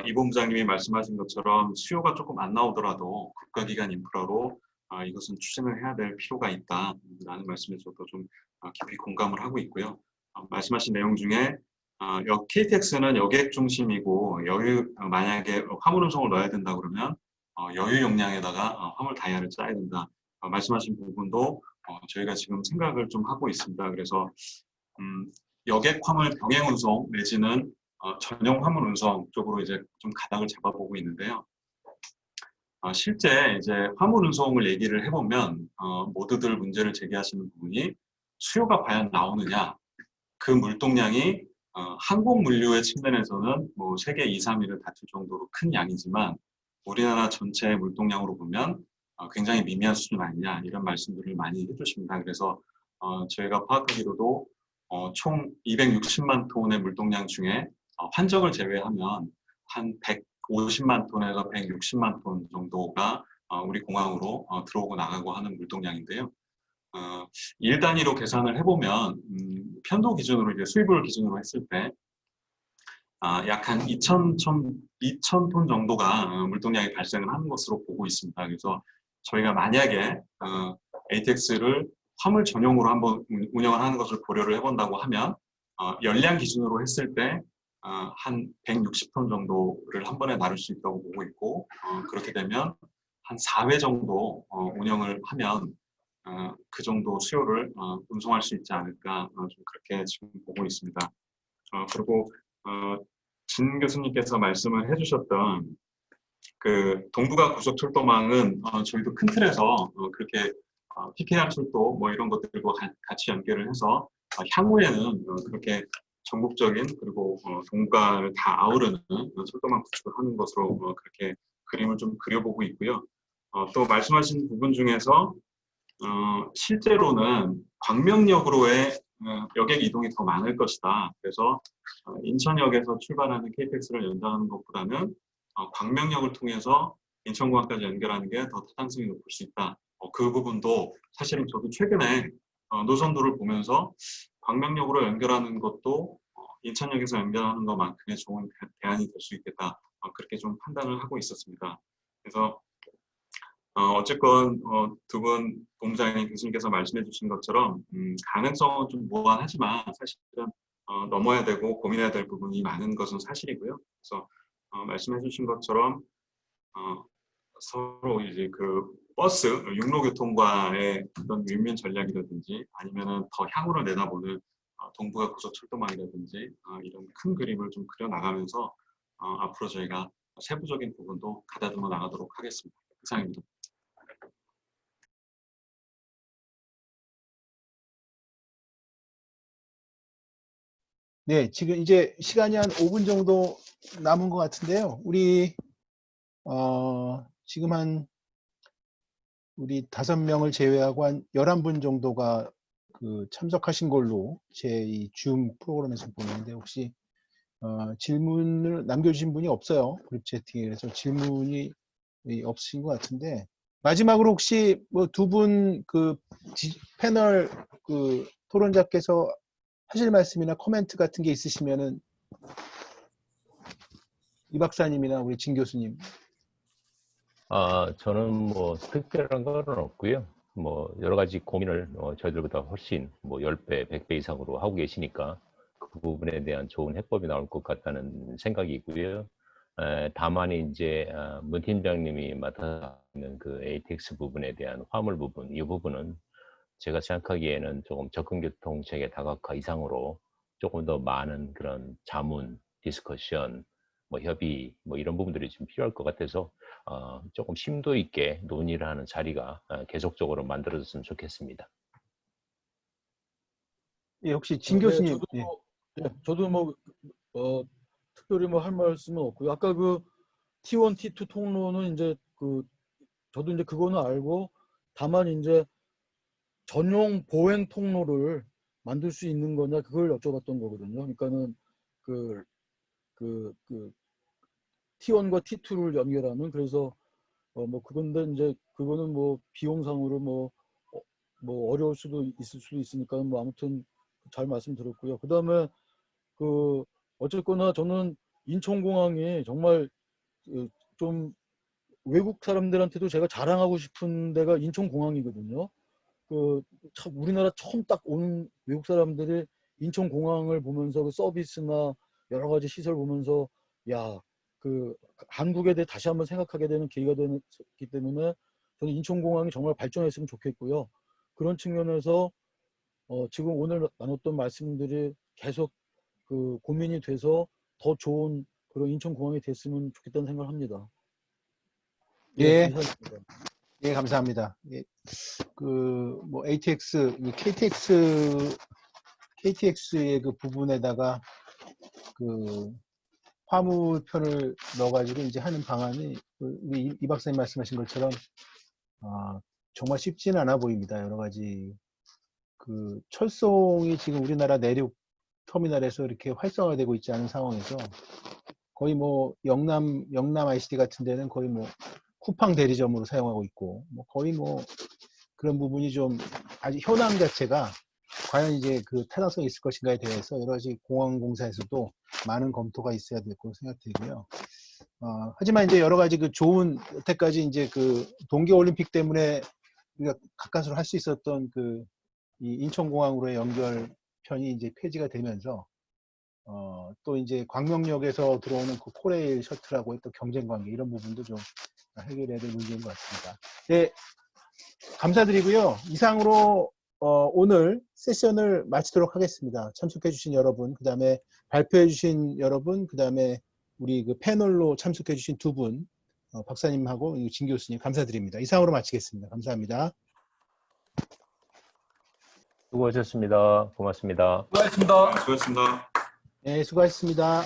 이 본부장님이 말씀하신 것처럼 수요가 조금 안 나오더라도 국가기관 인프라로 이것은 추진을 해야 될 필요가 있다라는 말씀에 저도 좀 깊이 공감을 하고 있고요. 말씀하신 내용 중에 KTX는 여객 중심이고 만약에 화물 운송을 넣어야 된다 그러면 여유 용량에다가 화물 다이아를 짜야 된다. 말씀하신 부분도 저희가 지금 생각을 좀 하고 있습니다. 그래서 여객 화물 병행 운송 내지는 전용 화물 운송 쪽으로 이제 좀 가닥을 잡아보고 있는데요. 실제 이제 화물 운송을 얘기를 해보면 모두들 문제를 제기하시는 부분이 수요가 과연 나오느냐, 그 물동량이 항공 물류의 측면에서는 뭐 세계 2, 3위를 다툴 정도로 큰 양이지만 우리나라 전체의 물동량으로 보면 굉장히 미미한 수준 아니냐 이런 말씀들을 많이 해주십니다. 그래서 저희가 파악하기로도 총 260만 톤의 물동량 중에 환적을 제외하면 한 150만 톤에서 160만 톤 정도가 우리 공항으로 들어오고 나가고 하는 물동량인데요. 일 단위로 계산을 해보면 편도 기준으로 이제 수입을 기준으로 했을 때 약 한 2,000톤 정도가 물동량이 발생을 하는 것으로 보고 있습니다. 그래서 저희가 만약에 ATX를 화물 전용으로 한번 운영을 하는 것을 고려를 해본다고 하면 연량 기준으로 했을 때 한 160톤 정도를 한 번에 나눌 수 있다고 보고 있고 그렇게 되면 한 4회 정도 운영을 하면 그 정도 수요를 운송할 수 있지 않을까 좀 그렇게 지금 보고 있습니다. 그리고 진 교수님께서 말씀을 해주셨던 그 동북아 고속철도망은 저희도 큰 틀에서 그렇게 PKR 철도 뭐 이런 것들과 같이 연결을 해서 향후에는 그렇게 전국적인 그리고 동북아를 다 아우르는 철도망 구축을 하는 것으로 그렇게 그림을 좀 그려보고 있고요. 또 말씀하신 부분 중에서 실제로는 광명역으로의 여객 이동이 더 많을 것이다. 그래서 인천역에서 출발하는 KTX를 연장하는 것보다는 광명역을 통해서 인천공항까지 연결하는 게 더 타당성이 높을 수 있다. 그 부분도 사실은 저도 최근에 노선도를 보면서 광명역으로 연결하는 것도 인천역에서 연결하는 것만큼의 좋은 대안이 될 수 있겠다. 그렇게 좀 판단을 하고 있었습니다. 그래서 어쨌건 두 분 본부장님 교수님께서 말씀해 주신 것처럼 가능성은 좀 무한하지만 사실은 넘어야 되고 고민해야 될 부분이 많은 것은 사실이고요. 그래서 말씀해 주신 것처럼 서로 이제 그 버스, 육로교통과의 어떤 윈윈 전략이라든지 아니면은 더 향후를 내다보는 동북아 고속철도망이라든지 이런 큰 그림을 좀 그려 나가면서 앞으로 저희가 세부적인 부분도 가다듬어 나가도록 하겠습니다. 이상입니다. 네, 지금 이제 시간이 한 5분 정도 남은 것 같은데요. 우리 지금 우리 5명을 제외하고 한 11분 정도가 그 참석하신 걸로 제 이 줌 프로그램에서 보는데 혹시 질문을 남겨주신 분이 없어요. 그룹 채팅에. 그래서 질문이 없으신 것 같은데 마지막으로 혹시 뭐 두 분 그 패널 그 토론자께서 하실 말씀이나 코멘트 같은 게 있으시면은 이 박사님이나 우리 진 교수님. 저는 뭐 특별한 건 없고요. 뭐 여러 가지 고민을 저희들보다 훨씬 뭐 10배, 100배 이상으로 하고 계시니까 그 부분에 대한 좋은 해법이 나올 것 같다는 생각이 있고요. 다만 이제 문 팀장님이 맡아 있는 그 ATX 부분에 대한 화물 부분, 이 부분은 제가 생각하기에는 조금 접근교통 체계 다각화 이상으로 조금 더 많은 그런 자문, 디스커션, 뭐 협의, 뭐 이런 부분들이 좀 필요할 것 같아서 조금 심도 있게 논의를 하는 자리가 계속적으로 만들어졌으면 좋겠습니다. 예, 혹시 진 네, 교수님, 저도 예. 저도 뭐 특별히 뭐 할 말씀은 없고요. 아까 그 T1, T2 통로는 이제 저도 이제 그거는 알고, 다만 이제 전용 보행 통로를 만들 수 있는 거냐 그걸 여쭤봤던 거거든요. 그러니까는 그 T1과 T2를 연결하는, 그래서 뭐 그건데 이제 그거는 뭐 비용상으로 뭐 어려울 수도 있을 수도 있으니까 뭐 아무튼 잘 말씀드렸고요. 그다음에 어쨌거나 저는 인천공항이 정말 좀 외국 사람들한테도 제가 자랑하고 싶은 데가 인천공항이거든요. 참 우리나라 처음 딱 오는 외국 사람들이 인천공항을 보면서 그 서비스나 여러 가지 시설 보면서 야, 한국에 대해 다시 한번 생각하게 되는 계기가 되기 때문에 저는 인천공항이 정말 발전했으면 좋겠고요. 그런 측면에서 지금 오늘 나눴던 말씀들이 계속 고민이 돼서 더 좋은 그런 인천공항이 됐으면 좋겠다는 생각을 합니다. 예, 이상입니다. 예, 감사합니다. 예, 뭐 KTX의 그 부분에다가 화물편을 넣어가지고 이제 하는 방안이 우리 이 박사님 말씀하신 것처럼 정말 쉽지는 않아 보입니다. 여러 가지 철송이 지금 우리나라 내륙 터미널에서 이렇게 활성화되고 있지 않은 상황에서 거의 뭐 영남 ICD 같은 데는 거의 뭐 쿠팡 대리점으로 사용하고 있고 뭐 거의 뭐 그런 부분이 좀 아직 현황 자체가 과연 이제 타당성이 있을 것인가에 대해서 여러 가지 공항공사에서도 많은 검토가 있어야 될 거로 생각되고요. 하지만 이제 여러 가지 좋은 여태까지 이제 동계올림픽 때문에 우리가 가까스로 할 수 있었던 이 인천공항으로의 연결편이 이제 폐지가 되면서 또 이제 광명역에서 들어오는 코레일 셔틀하고의 또 경쟁 관계 이런 부분도 좀 해결해야 될 문제인 것 같습니다. 네, 감사드리고요. 이상으로 오늘 세션을 마치도록 하겠습니다. 참석해주신 여러분, 그 다음에 발표해주신 여러분, 그 다음에 우리 패널로 참석해주신 두 분, 박사님하고 진 교수님 감사드립니다. 이상으로 마치겠습니다. 감사합니다. 수고하셨습니다. 고맙습니다. 수고하셨습니다. 수고하셨습니다. 네, 수고하셨습니다.